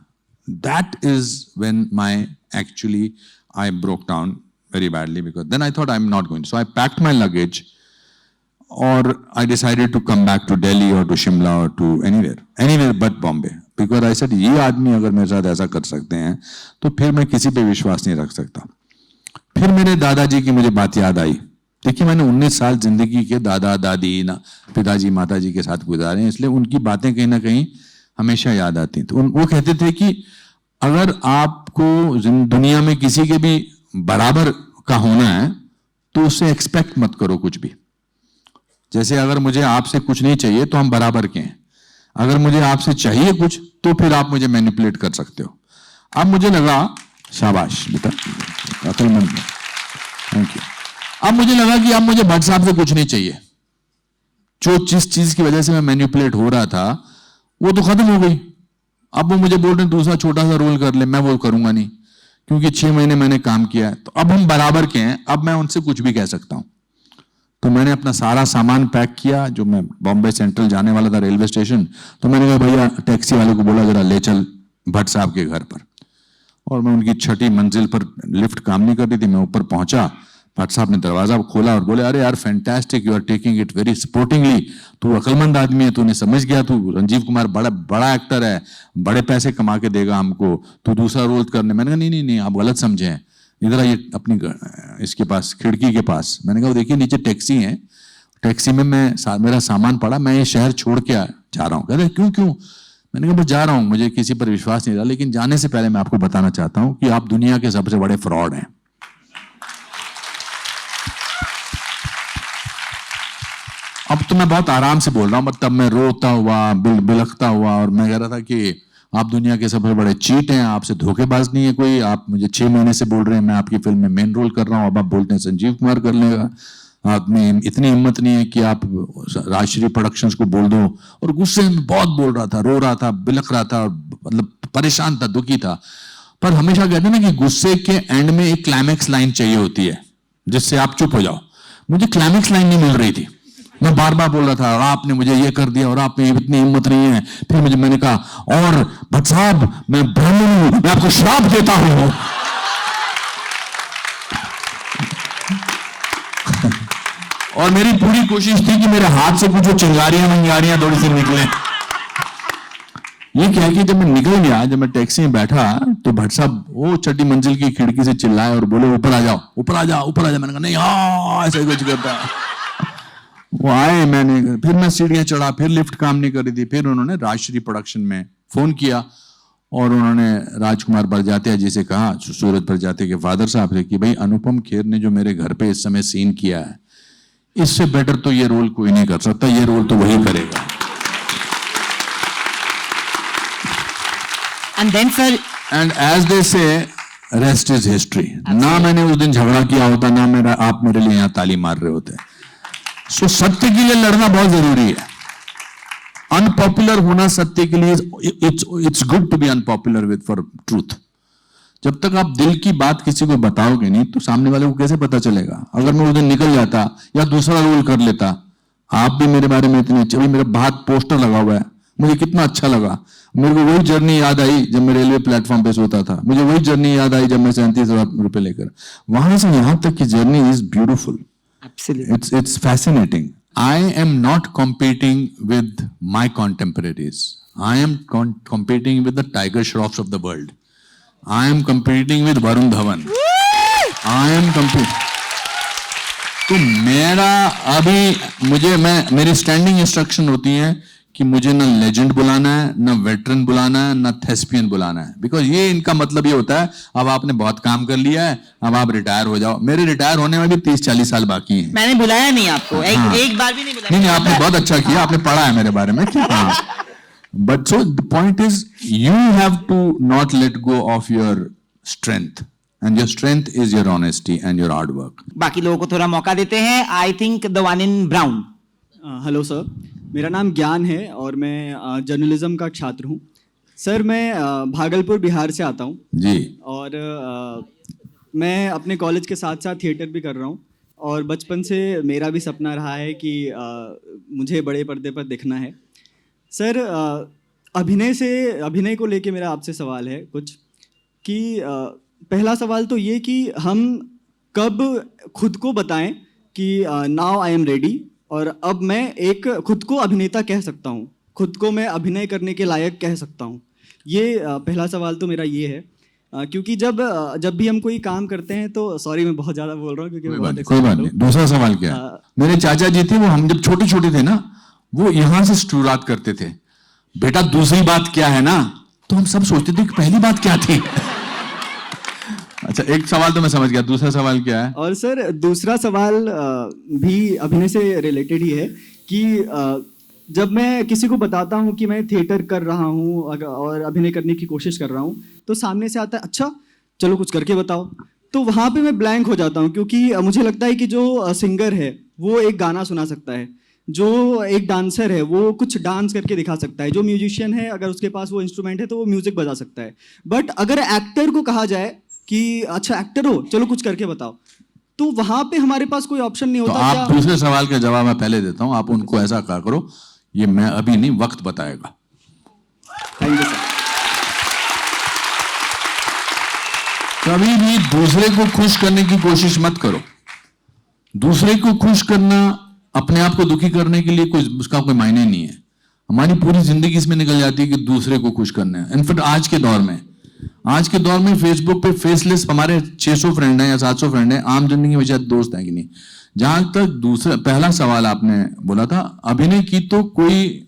That is when actually I broke down very badly, because then I thought I'm not going. So I packed my luggage or I decided to come back to Delhi or to Shimla or to anywhere but Bombay, because I said ये आदमी अगर मेरे साथ ऐसा कर सकते हैं तो फिर मैं किसी पे विश्वास नहीं रख सकता। फिर मेरे दादाजी की मुझे बात याद आई। देखिए, मैंने 19 साल जिंदगी के दादा दादी पिताजी माताजी के साथ गुजारे हैं, इसलिए उनकी बातें कहीं ना कहीं हमेशा याद आती। तो वो कहते थे कि अगर आपको दुनिया में किसी के भी बराबर का होना है तो उससे एक्सपेक्ट मत करो कुछ भी। जैसे अगर मुझे आपसे कुछ नहीं चाहिए तो हम बराबर के हैं, अगर मुझे आपसे चाहिए कुछ तो फिर आप मुझे मैनिपुलेट कर सकते हो। अब मुझे लगा, शाबाश बेटा, अक्लमंद, थैंक यू। अब मुझे लगा कि अब मुझे भट्ट साहब से कुछ नहीं चाहिए, जो जिस चीज की वजह से मैं मैनिपुलेट हो रहा था वो तो खत्म हो गई। अब वो मुझे बोल रहे दूसरा छोटा सा रोल कर ले, मैं वो करूंगा नहीं, क्योंकि 6 महीने मैंने काम किया है। तो अब हम बराबर के हैं, अब मैं उनसे कुछ भी कह सकता हूं। तो मैंने अपना सारा सामान पैक किया, जो मैं बॉम्बे सेंट्रल जाने वाला था रेलवे स्टेशन, तो मैंने कहा भैया टैक्सी वाले को बोला जरा ले चल भट्ट साहब के घर पर। और मैं उनकी 6ठी मंजिल पर, लिफ्ट काम नहीं कर रही थी, मैं ऊपर पहुंचा, भट्ट साहब ने दरवाजा खोला और बोले अरे यार fantastic, you are taking it very sportingly, तू अक्लमंद आदमी है, तूने समझ गया, तू संजीव कुमार बड़ा बड़ा एक्टर है, बड़े पैसे कमा के देगा हमको, तू दूसरा रोल करने। मैंने कहा नहीं नहीं नहीं, आप गलत समझे हैं, इधर आइए अपनी इसके पास, खिड़की के पास। मैंने कहा देखिए नीचे टैक्सी है, टैक्सी में मेरा सामान पड़ा, मैं ये शहर छोड़ के जा रहा हूँ। कहते क्यों क्यों? मैंने कहा बस जा रहा हूँ, मुझे किसी पर विश्वास नहीं रहा, लेकिन जाने से पहले मैं आपको बताना चाहता हूँ कि आप दुनिया के सबसे बड़े फ्रॉड हैं। अब तो मैं बहुत आराम से बोल रहा हूँ, मतलब मैं रोता हुआ, बिलखता हुआ, और मैं कह रहा था कि आप दुनिया के सबसे बड़े चीट हैं, आपसे धोखेबाज नहीं है कोई, आप मुझे 6 महीने से बोल रहे हैं मैं आपकी फिल्म में मेन रोल कर रहा हूँ, अब आप बोलते हैं संजीव कुमार कर लेगा, आप में इतनी हिम्मत नहीं है कि आप राजश्री प्रोडक्शंस को बोल दो। और गुस्से में बहुत बोल रहा था, रो रहा था, बिलख रहा था, मतलब परेशान था, दुखी था। पर हमेशा कहते हैं ना कि गुस्से के एंड में एक क्लाइमैक्स लाइन चाहिए होती है जिससे आप चुप हो जाओ। मुझे क्लाइमैक्स लाइन नहीं मिल रही थी, मैं बार बार बोल रहा था आपने मुझे ये कर दिया और आप में इतनी हिम्मत नहीं है। फिर मैंने कहा और भट्ट साहब मैं ब्राह्मण हूं, मैं आपको श्राप देता हूं। और मेरी पूरी कोशिश थी कि मेरे हाथ से कुछ चिंगारियां थोड़ी सी निकले। ये क्या कि जब मैं निकल गया, जब मैं टैक्सी में बैठा तो भट्ट साहब वो 6ठी मंजिल की खिड़की से चिल्लाए और बोले ऊपर आ जाओ, ऊपर आ जाओ, ऊपर आ जाओ। मैंने कहा नहीं, हाँ ऐसा कुछ करता। वो आए, फिर मैं सीढ़ियां चढ़ा, फिर लिफ्ट काम नहीं कर रही थी, फिर उन्होंने राजश्री प्रोडक्शन में फोन किया और उन्होंने राजकुमार बरजात्या जी से कहा, सूरज बरजात्या के फादर साहब से, कि भाई अनुपम खेर ने जो मेरे घर पे इस समय सीन किया है, इससे बेटर तो ये रोल कोई नहीं कर सकता, ये रोल तो वही करेगा। And then sir, and as they say, rest is history. ना मैंने उस दिन झगड़ा किया होता, ना आप मेरे लिए यहाँ ताली मार रहे होते। सो सत्य के लिए लड़ना बहुत जरूरी है, अनपॉपुलर होना सत्य के लिए, it's good to be unpopular with for truth. जब तक आप दिल की बात किसी को बताओगे नहीं तो सामने वाले को कैसे पता चलेगा? अगर मैं उस दिन निकल जाता या दूसरा रोल कर लेता, आप भी मेरे बारे में इतने अच्छे, मेरे हाथ पोस्टर लगा हुआ है, मुझे कितना अच्छा लगा। मेरे को वही जर्नी याद आई जब मैं रेलवे प्लेटफॉर्म पे सोता था, मुझे वही जर्नी याद आई जब मैं 37,000 रुपए लेकर, वहां से यहां तक की journey is beautiful. Absolutely. It's fascinating. I am not competing with my contemporaries. I am competing with the Tiger Shroffs of the world. I am competing with Varun Dhawan. I am competing. तो मेरा अभी मेरी standing instruction होती है कि मुझे ना legend बुलाना है, ना वेटरन बुलाना है, ना थेस्पियन बुलाना है, बिकॉज ये इनका मतलब ये होता है अब आपने बहुत काम कर लिया है, अब आप रिटायर हो जाओ। मेरे रिटायर होने में भी 30-40 साल बाकी हैं। मैंने बुलाया नहीं आपको, एक बार भी नहीं बुलाया। नहीं, आपने बहुत अच्छा किया, आपने पढ़ा है मेरे बारे में। But so the point is you have to not let go of your strength, and your strength is your honesty and your hard work. बाकी लोगों को थोड़ा मौका देते हैं। I think the one in brown. Hello sir, मेरा नाम ज्ञान है और मैं जर्नलिज्म का छात्र हूँ। सर मैं भागलपुर बिहार से आता हूँ जी, और मैं अपने कॉलेज के साथ साथ थिएटर भी कर रहा हूँ, और बचपन से मेरा भी सपना रहा है कि मुझे बड़े पर्दे पर दिखना है। सर अभिनय को लेके मेरा आपसे सवाल है कुछ, कि पहला सवाल तो ये कि हम कब खुद को बताएं कि नाउ आई एम रेडी, और अब मैं एक खुद को अभिनेता कह सकता हूँ, खुद को मैं अभिनय करने के लायक कह सकता हूँ। ये पहला सवाल तो मेरा ये है, क्योंकि जब भी हम कोई काम करते हैं तो, सॉरी मैं बहुत ज़्यादा बोल रहा हूँ क्योंकि कोई बात नहीं। दूसरा सवाल क्या है? मेरे चाचा जी थे, वो हम जब छोटे छोटे थे ना, वो यहाँ से शुरुआत करते थे, बेटा दूसरी बात क्या है ना, तो हम सब सोचते थे कि पहली बात क्या थी। अच्छा, एक सवाल तो मैं समझ गया, दूसरा सवाल क्या है? और सर दूसरा सवाल भी अभिनय से रिलेटेड ही है कि जब मैं किसी को बताता हूँ कि मैं थिएटर कर रहा हूँ और अभिनय करने की कोशिश कर रहा हूँ, तो सामने से आता है अच्छा चलो कुछ करके बताओ, तो वहाँ पे मैं ब्लैंक हो जाता हूँ, क्योंकि मुझे लगता है कि जो सिंगर है वो एक गाना सुना सकता है, जो एक डांसर है वो कुछ डांस करके दिखा सकता है, जो म्यूजिशियन है अगर उसके पास वो इंस्ट्रूमेंट है तो वो म्यूजिक बजा सकता है। बट अगर एक्टर को कहा जाए कि अच्छा एक्टर हो चलो कुछ करके बताओ, तो वहां पे हमारे पास कोई ऑप्शन नहीं तो होता। आप दूसरे सवाल का जवाब मैं पहले देता हूं, आप उनको ऐसा कहा करो, ये मैं अभी नहीं, वक्त बताएगा। Thank you sir. कभी भी दूसरे को खुश करने की कोशिश मत करो। दूसरे को खुश करना अपने आप को दुखी करने के लिए कोई उसका कोई मायने नहीं है। हमारी पूरी जिंदगी इसमें निकल जाती है कि दूसरे को खुश करना है। इनफैक्ट आज के दौर में फेसबुक पे फेसलेस हमारे 600 फ्रेंड हैं या 700 फ्रेंड हैं, आम जिंदगी में शायद दोस्त हैं कि नहीं। जहां तक दूसरा पहला सवाल आपने बोला था, अभिनय की तो कोई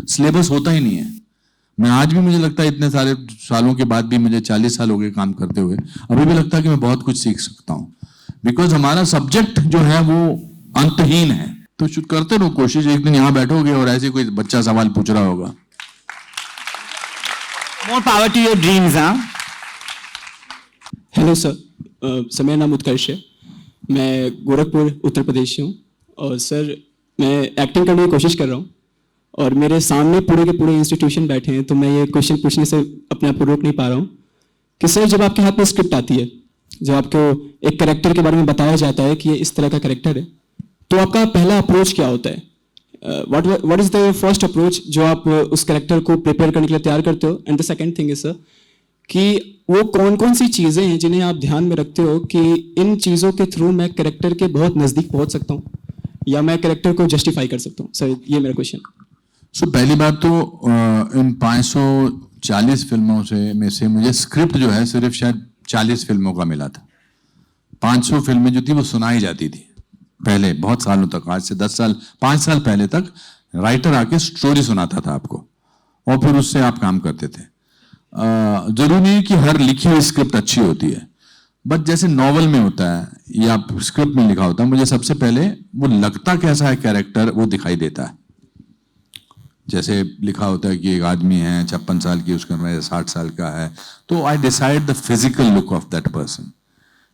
सिलेबस होता ही नहीं है। मैं आज भी, मुझे लगता है इतने सारे सालों के बाद भी, मुझे 40 साल हो गए काम करते हुए, अभी भी लगता है कि मैं बहुत कुछ सीख सकता हूं, बिकॉज हमारा सब्जेक्ट जो है वो अंतहीन है। तो करते रहो कोशिश, एक दिन यहां बैठोगे और ऐसे कोई बच्चा सवाल पूछ रहा होगा। More power to your dreams, हाँ? हेलो सर, सर मेरा नाम उत्कर्ष है, मैं गोरखपुर उत्तर प्रदेश से हूँ। और सर मैं एक्टिंग करने की कोशिश कर रहा हूँ और मेरे सामने पूरे के पूरे इंस्टीट्यूशन बैठे हैं, तो मैं ये क्वेश्चन पूछने से अपने आप को रोक नहीं पा रहा हूँ कि सर जब आपके हाथ में स्क्रिप्ट आती है, जब आपको एक कैरेक्टर के बारे में बताया जाता है कि ये इस तरह का कैरेक्टर है, तो आपका पहला अप्रोच क्या होता है? What is the first approach जो आप उस कैरेक्टर को प्रिपेयर करने के लिए तैयार करते हो? And the second thing is sir कि वो कौन कौन सी चीज़ें हैं जिन्हें आप ध्यान में रखते हो कि इन चीज़ों के थ्रू मैं कैरेक्टर के बहुत नज़दीक पहुंच सकता हूँ या मैं कैरेक्टर को जस्टिफाई कर सकता हूँ? सर ये मेरा क्वेश्चन। सो पहली बात तो इन 540 फिल्मों में से मुझे स्क्रिप्ट जो है सिर्फ शायद 40 फिल्मों का मिला था। 500 फिल्में जो थी वो सुनाई जाती थी पहले, बहुत सालों तक, आज से 5 साल पहले तक राइटर आके स्टोरी सुनाता था आपको और फिर उससे आप काम करते थे। जरूरी नहीं कि हर लिखी हुई स्क्रिप्ट अच्छी होती है, बट जैसे नॉवल में होता है या स्क्रिप्ट में लिखा होता है, मुझे सबसे पहले वो लगता कैसा है कैरेक्टर वो दिखाई देता है। जैसे लिखा होता है कि एक आदमी है 56 साल की, उसका उम्र 60 साल का है, तो I decide the physical look of that person,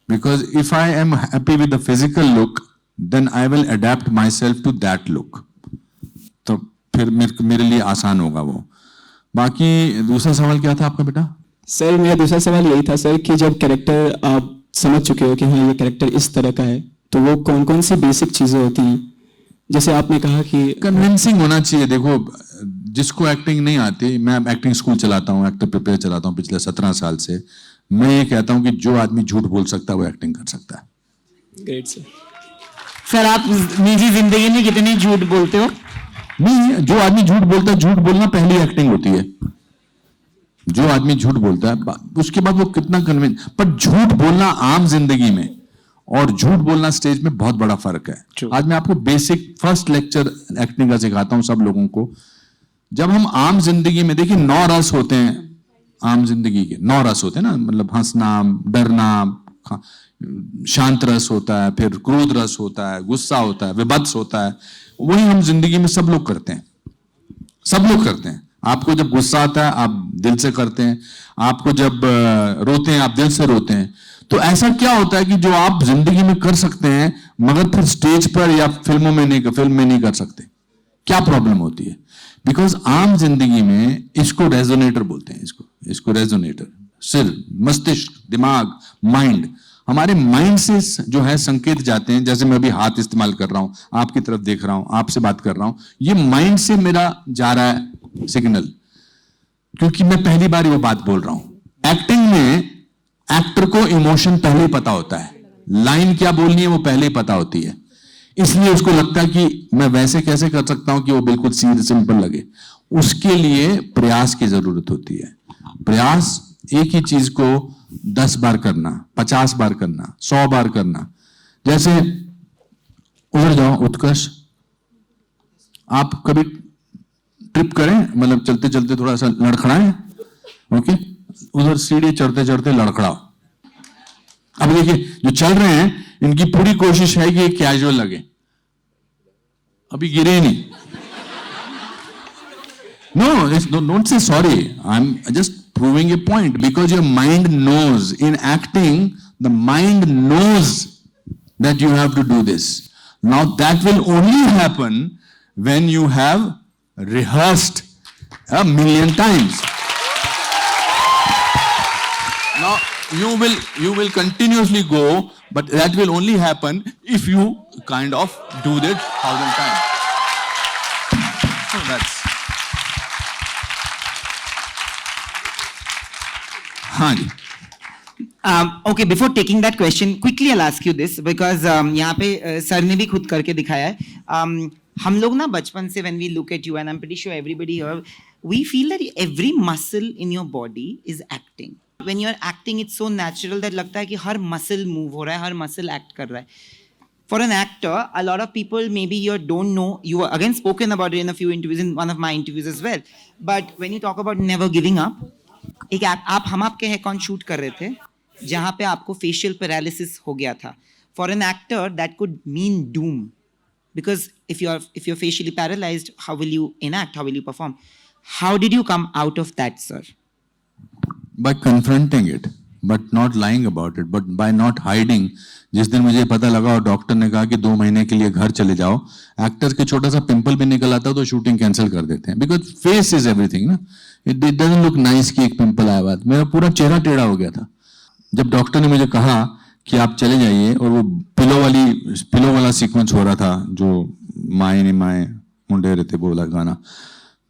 because if I am happy with the physical look then I will adapt myself to that look, तो फिर मेरे लिए आसान होगा वो। बाकी दूसरा सवाल क्या था आपका बेटा? सर मेरा दूसरा सवाल यही था सर कि जब कैरेक्टर आप समझ चुके हो कि हाँ ये कैरेक्टर इस तरह का है, तो वो कौन कौन सी बेसिक चीजें होती हैं? जैसे आपने कहा कि कन्विंसिंग होना चाहिए। देखो, जिसको एक्टिंग नहीं आती, मैं एक्टिंग स्कूल चलाता हूँ, एक्टर प्रिपेयर चलाता हूँ पिछले 17 साल से, मैं ये कहता हूँ कि जो आदमी झूठ बोल सकता है वो एक्टिंग कर सकता है। Great sir. सर आप निजी जिंदगी में कितनी झूठ बोलते हो? नहीं, जो आदमी झूठ बोलता है, झूठ बोलना पहली एक्टिंग होती है। जो आदमी झूठ बोलता है उसके बाद वो कितना कन्विंस, पर झूठ बोलना आम जिंदगी में और झूठ बोलना स्टेज में बहुत बड़ा फर्क है। आज मैं आपको बेसिक फर्स्ट लेक्चर एक्टिंग का सिखाता हूं सब लोगों को। जब हम आम जिंदगी में, देखिए 9 रस होते हैं आम जिंदगी के, 9 रस होते हैं ना, मतलब हंसना, डरना, शांत रस होता है, फिर क्रोध रस होता है, गुस्सा होता है, विभत्स होता है। वही हम जिंदगी में सब लोग करते हैं, सब लोग करते हैं। आपको जब गुस्सा आता है आप दिल से करते हैं, आपको जब रोते हैं आप दिल से रोते हैं। तो ऐसा क्या होता है कि जो आप जिंदगी में कर सकते हैं मगर फिर स्टेज पर या फिल्म में नहीं कर सकते? क्या प्रॉब्लम होती है? बिकॉज आम जिंदगी में इसको रेजोनेटर बोलते हैं, इसको रेजोनेटर, सिर, मस्तिष्क, दिमाग, माइंड, हमारे माइंड से जो है संकेत जाते हैं। जैसे मैं अभी हाथ इस्तेमाल कर रहा हूं, आपकी तरफ देख रहा हूं, आपसे बात कर रहा हूं, ये माइंड से मेरा जा रहा है सिग्नल, क्योंकि मैं पहली बार वो बात बोल रहा हूं। एक्टिंग में एक्टर को इमोशन पहले ही पता होता है, लाइन क्या बोलनी है वो पहले ही पता होती है, इसलिए उसको लगता है कि मैं वैसे कैसे कर सकता हूं कि वो बिल्कुल सीधे सिंपल लगे। उसके लिए प्रयास की जरूरत होती है। प्रयास, एक ही चीज को 10 बार करना, 50 बार करना, 100 बार करना। जैसे उधर जाओ उत्कर्ष, आप कभी ट्रिप करें, मतलब चलते चलते थोड़ा सा लड़खड़ाएं, ओके, उधर सीढ़ी चढ़ते चढ़ते लड़खड़ाओ, अब देखिए जो चल रहे हैं इनकी पूरी कोशिश है कि कैजुअल लगे, अभी गिरे नहीं. No, don't say sorry. I'm just proving a point because your mind knows. In acting, the mind knows that you have to do this. Now that will only happen when you have rehearsed 1,000,000 times. Now you will continuously go, but that will only happen if you kind of do that 1,000 times. So that's. हाँ जी. Okay, before taking that question, quickly I'll ask you this because यहाँ पे sir ने भी खुद करके दिखाया है. हम लोग ना बचपन से when we look at you and I'm pretty sure everybody here, we feel that every muscle in your body is acting. When you're acting, it's so natural that लगता है कि हर muscle move हो रहा है, हर muscle act कर रहा है. For an actor, a lot of people maybe you don't know. You were again spoken about it in a few interviews, in one of my interviews as well. But when you talk about never giving up, एक आप हम आपके है कौन shoot कर रहे थे जहां पे आपको फेशियल पैरालिसिस हो गया था. For an actor that could mean doom because if you are facially paralysed, how will you enact, how will you perform? How did you come out of that sir? By confronting it, but not lying about it, but by not hiding. जिस दिन मुझे पता लगा और doctor ने कहा कि 2 महीने के लिए घर चले जाओ, एक्टर्स के छोटा सा पिंपल भी निकल आता तो शूटिंग कैंसिल कर देते हैं, बिकॉज फेस इज एवरीथिंग ना. इट डजंट लुक नाइस कि एक पिंपल आया हुआ. मेरा पूरा चेहरा टेढ़ा हो गया था. जब डॉक्टर ने मुझे कहा कि आप चले जाइए, और वो पिलो वाला सीक्वेंस हो रहा था जो माए ने माए मुंडे रहते बोला गाना,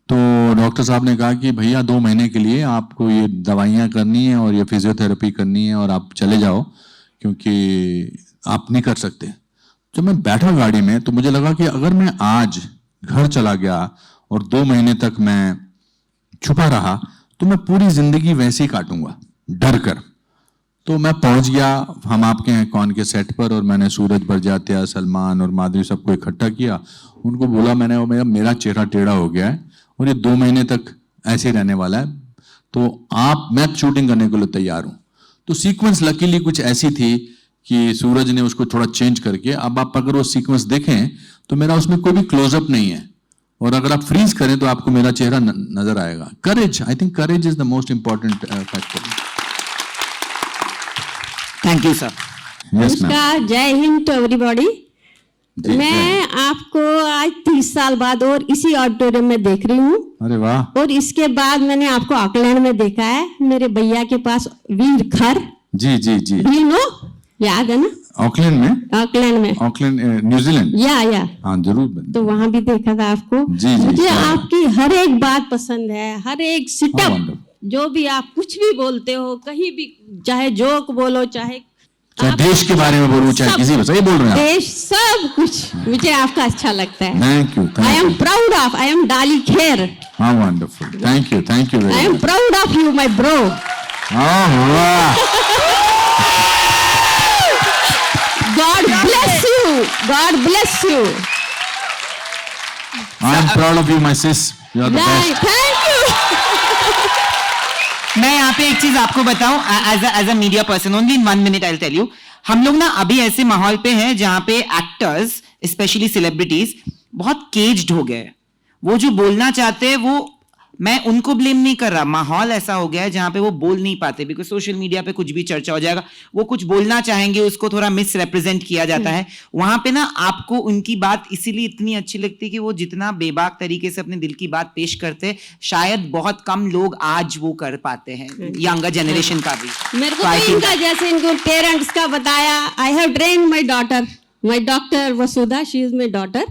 तो डॉक्टर साहब ने कहा कि भैया 2 महीने के लिए आपको ये दवाइयाँ करनी है और ये फिजियोथेरेपी करनी है और आप चले जाओ क्योंकि आप नहीं कर सकते. जब मैं बैठा गाड़ी में तो मुझे लगा कि अगर मैं आज घर चला गया और 2 महीने तक मैं छुपा रहा तो मैं पूरी जिंदगी वैसे ही काटूंगा डर कर. तो मैं पहुंच गया हम आपके हैं कौन के सेट पर, और मैंने सूरज बरजात्या, सलमान और माधुरी सबको इकट्ठा किया. उनको बोला मैंने मेरा चेहरा टेढ़ा हो गया है और ये 2 महीने तक ऐसे रहने वाला है, तो मैं शूटिंग करने के लिए तैयार हूं. तो सीक्वेंस लकीली कुछ ऐसी थी कि सूरज ने उसको थोड़ा चेंज करके, अब आप अगर वो सीक्वेंस देखें तो मेरा उसमें कोई भी क्लोजअप नहीं है, और अगर आप फ्रीज करें तो आपको मेरा चेहरा नजर आएगा. Courage, I think courage is the most important factor. Thank you sir. Yes ma'am. नमस्कार, जय हिंद टू एवरीबॉडी. मैं आपको आज 30 साल बाद और इसी ऑडिटोरियम में देख रही हूँ. अरे वाह. और इसके बाद मैंने आपको ऑकलैंड में देखा है, मेरे भैया के पास वीर खर. जी जी जी. यू नो, याद है ना? ऑकलैंड में. ऑकलैंड में. Auckland New Zealand. या हाँ जरूर. तो वहां भी देखा था आपको. जी, जी, मुझे जी. आपकी हर एक बात पसंद है, हर एक सिटअप, जो भी आप कुछ भी बोलते हो, कहीं भी, चाहे जोक बोलो, चाहे देश के बारे में बोलूं, चाहे किसी सही बोल रहे हैं. देश, सब कुछ मुझे आपका अच्छा लगता है. Thank you. I am proud of, I am डाली खेर. हाँ wonderful. Thank you very I much. Am proud of you my bro. God bless you. God bless you. I am proud of you, my sis. You are the best. Thank you. मैं यहाँ पे एक चीज आपको बताऊं, as a media person, only in 1 minute I will tell you. हम लोग ना अभी ऐसे माहौल पे हैं जहां पे एक्टर्स, स्पेशली सेलिब्रिटीज, बहुत केज्ड हो गए. वो जो बोलना चाहते हैं, वो, मैं उनको ब्लेम नहीं कर रहा, माहौल ऐसा हो गया है जहां पे वो बोल नहीं पाते बिकॉज सोशल मीडिया पे कुछ भी चर्चा हो जाएगा. वो कुछ बोलना चाहेंगे, उसको थोड़ा मिस रिप्रेजेंट किया जाता है. वहां पे ना आपको उनकी बात इसीलिए इतनी अच्छी लगती है कि वो जितना बेबाक तरीके से अपने दिल की बात पेश करते, शायद बहुत कम लोग आज वो कर पाते हैं, यंगर जनरेशन का भी. मेरे को तो इनका, जैसे इनको पेरेंट्स का बताया, I have train my daughter Vasudha, she is my daughter.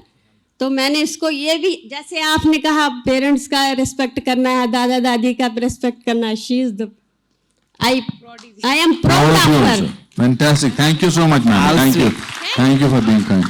तो मैंने इसको ये भी, जैसे आपने कहा पेरेंट्स का रिस्पेक्ट करना है, दादा दादी का रिस्पेक्ट करना है, she is the, I am proud of her. Fantastic. Thank you so much, ma'am. Thank you for being kind.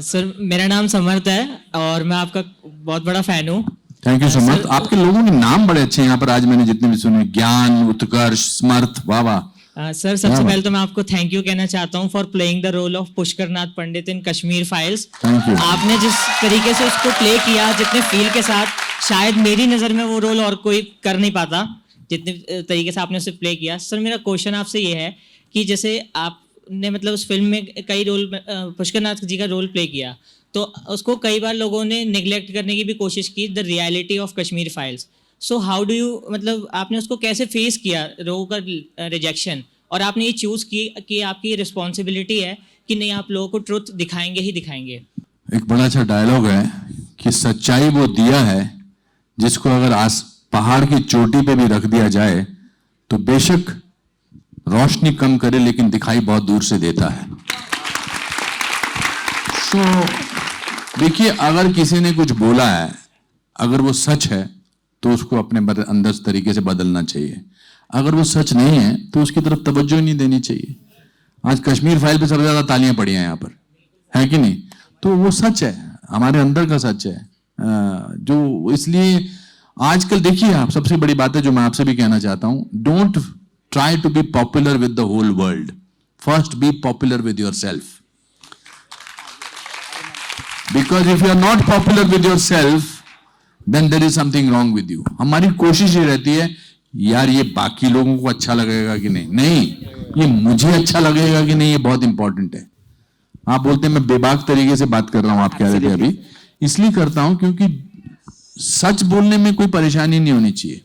Sir मेरा नाम समर्थ है और मैं आपका बहुत बड़ा फैन हूँ. Thank you so much. आपके लोगों के नाम बड़े अच्छे हैं यहाँ पर, आज मैंने जितने भी सुने, ज्ञान, उत्कर्ष, समर्थ, वाह वाह. सर सबसे पहले तो मैं आपको थैंक यू कहना चाहता हूँ for playing the role of Pushkar Nath Pandit in Kashmir Files. Thank you. आपने जिस तरीके से उसको प्ले किया, जितने फील के साथ, शायद मेरी नज़र में वो रोल और कोई कर नहीं पाता जितने तरीके से आपने उसे प्ले किया. सर मेरा क्वेश्चन आपसे ये है कि जैसे आपने मतलब उस फिल्म में कई रोल पुष्कर नाथ जी का रोल प्ले किया, तो उसको कई बार लोगों ने निगलेक्ट करने की भी कोशिश की, the reality of Kashmir files. So how do you, मतलब आपने उसको कैसे फेस किया, लोगों का रिजेक्शन, और आपने ये चूज की कि आपकी रिस्पॉन्सिबिलिटी है कि नहीं, आप लोगों को ट्रुथ दिखाएंगे ही दिखाएंगे? एक बड़ा अच्छा डायलॉग है कि सच्चाई वो दिया है जिसको अगर पहाड़ की चोटी पे भी रख दिया जाए तो बेशक रोशनी कम करे लेकिन दिखाई बहुत दूर से देता है। देखिए, अगर किसी ने कुछ बोला है, अगर वो सच है तो उसको अपने अंदर तरीके से बदलना चाहिए। अगर वो सच नहीं है तो उसकी तरफ तवज्जो ही नहीं देनी चाहिए। आज कश्मीर फाइल पे सबसे ज्यादा तालियां पड़ी हैं यहाँ पर, है कि नहीं? तो वो सच है, हमारे अंदर का सच है। जो इसलिए आजकल देखिए, आप सबसे बड़ी बात है जो मैं आपसे भी कहना चाहता हूं, don't try to be popular with the whole world, first be popular with yourself. Because if you are not popular with yourself, then there is something wrong with you. हमारी कोशिश ये रहती है, यार ये बाकी लोगों को अच्छा लगेगा कि नहीं, नहीं ये मुझे अच्छा लगेगा कि नहीं, ये बहुत इंपॉर्टेंट है। आप बोलते हैं मैं बेबाक तरीके से बात कर रहा हूं, आप कह रहे थे अभी, इसलिए करता हूं क्योंकि सच बोलने में कोई परेशानी नहीं होनी चाहिए।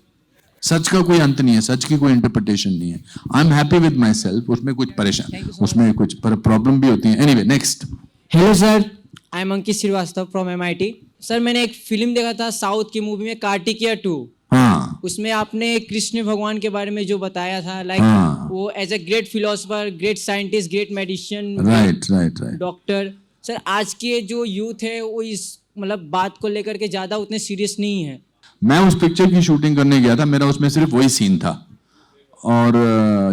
सच का कोई अंत नहीं है, सच की कोई इंटरप्रिटेशन नहीं है। I am happy with myself, उसमें कुछ परेशान, उसमें कुछ प्रॉब्लम भी होती है। Anyway, next. Hello sir, I am Ankit Srivastava from MIT। Sir, मैंने एक फिल्म देखा था साउथ की मूवी में, कार्तिकेय 2। हाँ, उसमें आपने कृष्ण भगवान के बारे में जो बताया था, लाइक हाँ, वो as a great philosopher, great scientist, great physician, right. Doctor. Sir, आज के जो यूथ है वो इस मतलब बात को लेकर के ज्यादा उतने सीरियस नहीं है। मैं उस पिक्चर की शूटिंग करने गया था, मेरा उसमें सिर्फ वही सीन था, और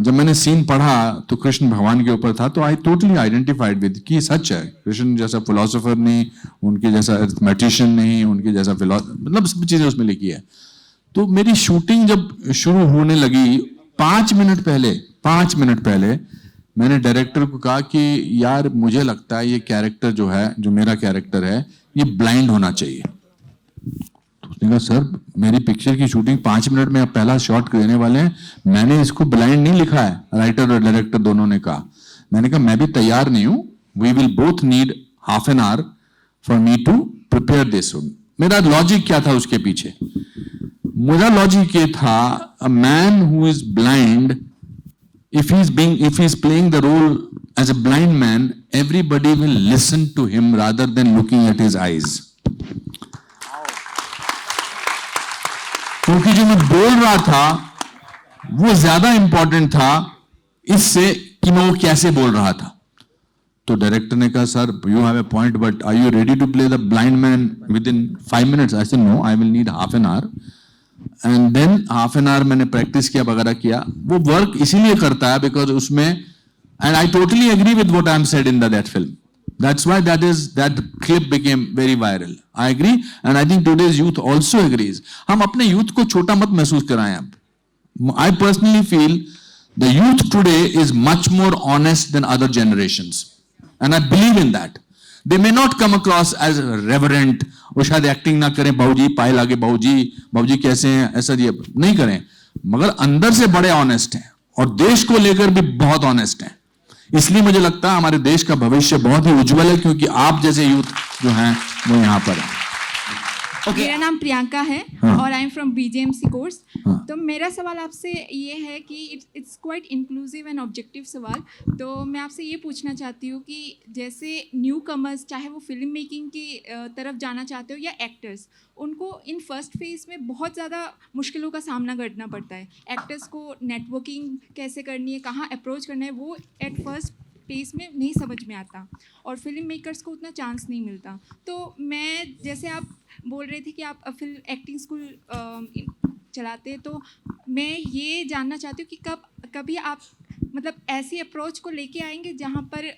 जब मैंने सीन पढ़ा तो कृष्ण भगवान के ऊपर था, तो आई टोटली आइडेंटिफाइड विद कि सच है। कृष्ण जैसा फिलोसोफर नहीं, उनके जैसा अरिथमेटिशियन नहीं, उनके जैसा मतलब सब चीजें उसमें लिखी है। तो मेरी शूटिंग जब शुरू होने लगी, 5 मिनट पहले मैंने डायरेक्टर को कहा कि यार मुझे लगता है ये कैरेक्टर जो है, जो मेरा कैरेक्टर है, ये ब्लाइंड होना चाहिए। तो उसने कहा सर मेरी पिक्चर की शूटिंग 5 मिनट में आप पहला शॉट देने वाले हैं, मैंने इसको ब्लाइंड नहीं लिखा है। राइटर और डायरेक्टर दोनों ने कहा। मैंने कहा मैं भी तैयार नहीं हूं, we will both need half an hour for me to prepare this. मेरा लॉजिक क्या था उसके पीछे? मेरा लॉजिक ये था, a man who is blind, if he's playing the role as a blind man, everybody will listen to him rather than looking at his eyes. क्योंकि जो मैं बोल रहा था वो ज्यादा इंपॉर्टेंट था इससे कि मैं वो कैसे बोल रहा था। तो डायरेक्टर ने कहा sir you have a point, but are you ready to play the blind man within 5 minutes? I said no, I will need half an hour. And then half an hour मैंने practice किया वगैरह किया। वो work इसीलिए करता है because उसमें, and I totally agree with what I am said in that film, that's why that clip became very viral. I agree and I think today's youth also agrees. हम अपने यूथ को छोटा मत महसूस कराएं। अब I personally feel the youth today is much more honest than other generations and I believe in that. They may not come across as reverent, वो शायद एक्टिंग ना करें, बाबूजी पाए लागे, बाबूजी कैसे हैं, ऐसा ये नहीं करें, मगर अंदर से बड़े ऑनेस्ट हैं और देश को लेकर भी बहुत ऑनेस्ट हैं। इसलिए मुझे लगता है हमारे देश का भविष्य बहुत ही उज्जवल है क्योंकि आप जैसे यूथ जो हैं वो यहाँ पर हैं। मेरा नाम प्रियंका है और I am from BGMC course. तो मेरा सवाल आपसे ये है कि it's quite inclusive and objective सवाल। तो मैं आपसे ये पूछना चाहती हूँ कि जैसे न्यू कमर्स, चाहे वो फिल्म मेकिंग की तरफ जाना चाहते हो या एक्टर्स, उनको इन फर्स्ट फेज में बहुत ज़्यादा मुश्किलों का सामना करना पड़ता है। एक्टर्स को नेटवर्किंग कैसे करनी है, कहाँ अप्रोच करना है, वो एट फर्स्ट पेस में नहीं समझ में आता और फिल्म मेकर्स को उतना चांस नहीं मिलता। तो मैं, जैसे आप बोल रहे थे कि आप फिल्म एक्टिंग स्कूल चलाते, तो मैं ये जानना चाहती हूँ कि कभी आप मतलब ऐसी अप्रोच को लेके आएंगे जहाँ पर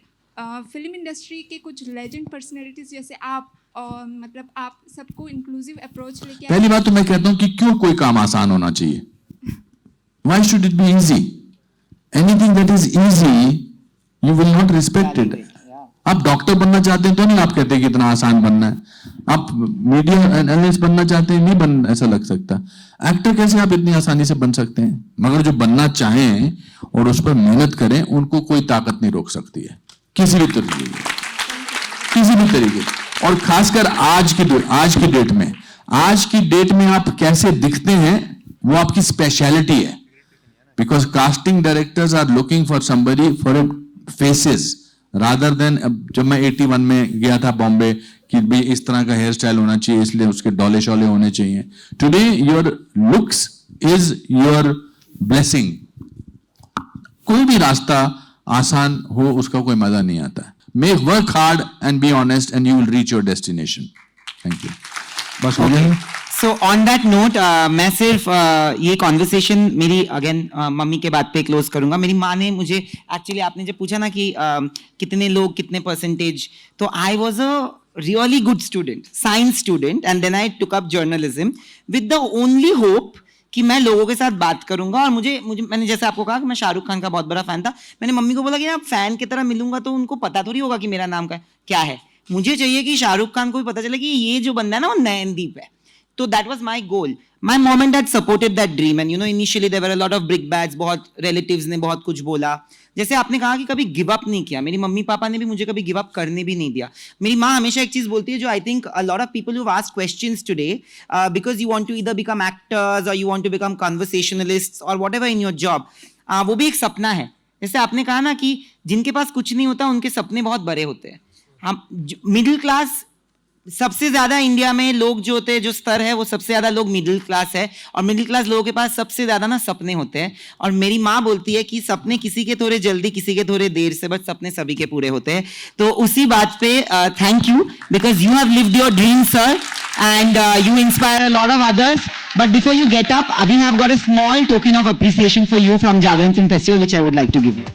फिल्म इंडस्ट्री के कुछ लेजेंड पर्सनैलिटीज जैसे आप, मतलब आप सबको इंक्लूसिव अप्रोच लेके। पहली बात तो मैं कहता हूँ कि क्यों कोई काम आसान होना चाहिए? Why should it be easy? Anything that is easy you will not respect it. आप डॉक्टर बनना चाहते हैं तो नहीं आप कहते कि इतना आसान बनना है, आप मीडिया एनालिस्ट बनना चाहते हैं नहीं बन ऐसा लग सकता। एक्टर कैसे आप इतनी आसानी से बन सकते हैं? मगर जो बनना चाहें और उस पर मेहनत करें उनको कोई ताकत नहीं रोक सकती है किसी भी तरीके। और खासकर आज की डेट में आप कैसे दिखते हैं वो आपकी स्पेशलिटी है, because casting directors are looking for somebody for faces rather than. जब मैं 81 में गया था बॉम्बे कि भाई इस तरह का हेयर स्टाइल होना चाहिए इसलिए उसके डोले शोले होने चाहिए। Today your looks is your blessing. कोई भी रास्ता आसान हो उसका कोई मजा नहीं आता। Make work hard and be honest and you will reach your destination. Thank you. बस हो गया। सो ऑन दैट नोट मैं सिर्फ ये कॉन्वर्सेशन मेरी अगेन मम्मी के बात पे क्लोज करूंगा। मेरी माँ ने मुझे एक्चुअली, आपने जब पूछा ना कि कितने लोग कितने परसेंटेज, तो I was a really good student, science student, and then I took up journalism with the only hope कि मैं लोगों के साथ बात करूंगा। और मुझे मैंने जैसे आपको कहा कि मैं शाहरुख खान का बहुत बड़ा फैन था। मैंने मम्मी को बोला कि आप फैन की तरह मिलूंगा तो उनको पता थोड़ी होगा कि मेरा नाम क्या है। मुझे चाहिए कि शाहरुख खान को भी पता चले कि ये जो बंदा है ना वो नयनदीप है। तो that was my goal. My mom and dad supported that dream, and you know initially there were a lot of brickbats, बहुत रिलेटिव्स ने बहुत कुछ बोला। जैसे आपने कहा कि कभी गिव अप नहीं किया, मेरी मम्मी पापा ने भी मुझे कभी गिव अप करने भी नहीं दिया। मेरी माँ हमेशा एक चीज बोलती है जो I think a lot of people who ask questions today because you want to either become actors और you want to become conversationalists और व्हाटएवर इन योर जॉब, वो भी एक सपना है। जैसे आपने कहा ना कि जिनके पास कुछ नहीं होता उनके सपने बहुत बड़े होते हैं। हम मिडिल क्लास सबसे ज्यादा इंडिया में लोग जो होते हैं, जो स्तर है वो सबसे ज्यादा लोग मिडिल क्लास है, और मिडिल क्लास लोगों के पास सबसे ज्यादा ना सपने होते हैं। और मेरी माँ बोलती है कि सपने किसी के थोड़े जल्दी किसी के थोड़े देर से, बट सपने सभी के पूरे होते हैं। तो उसी बात पे thank you because you have lived your dream sir and you inspire a lot of others. But before you get up, अभी I have got a small token of appreciation for you from Jagran film festival which I would like to give you.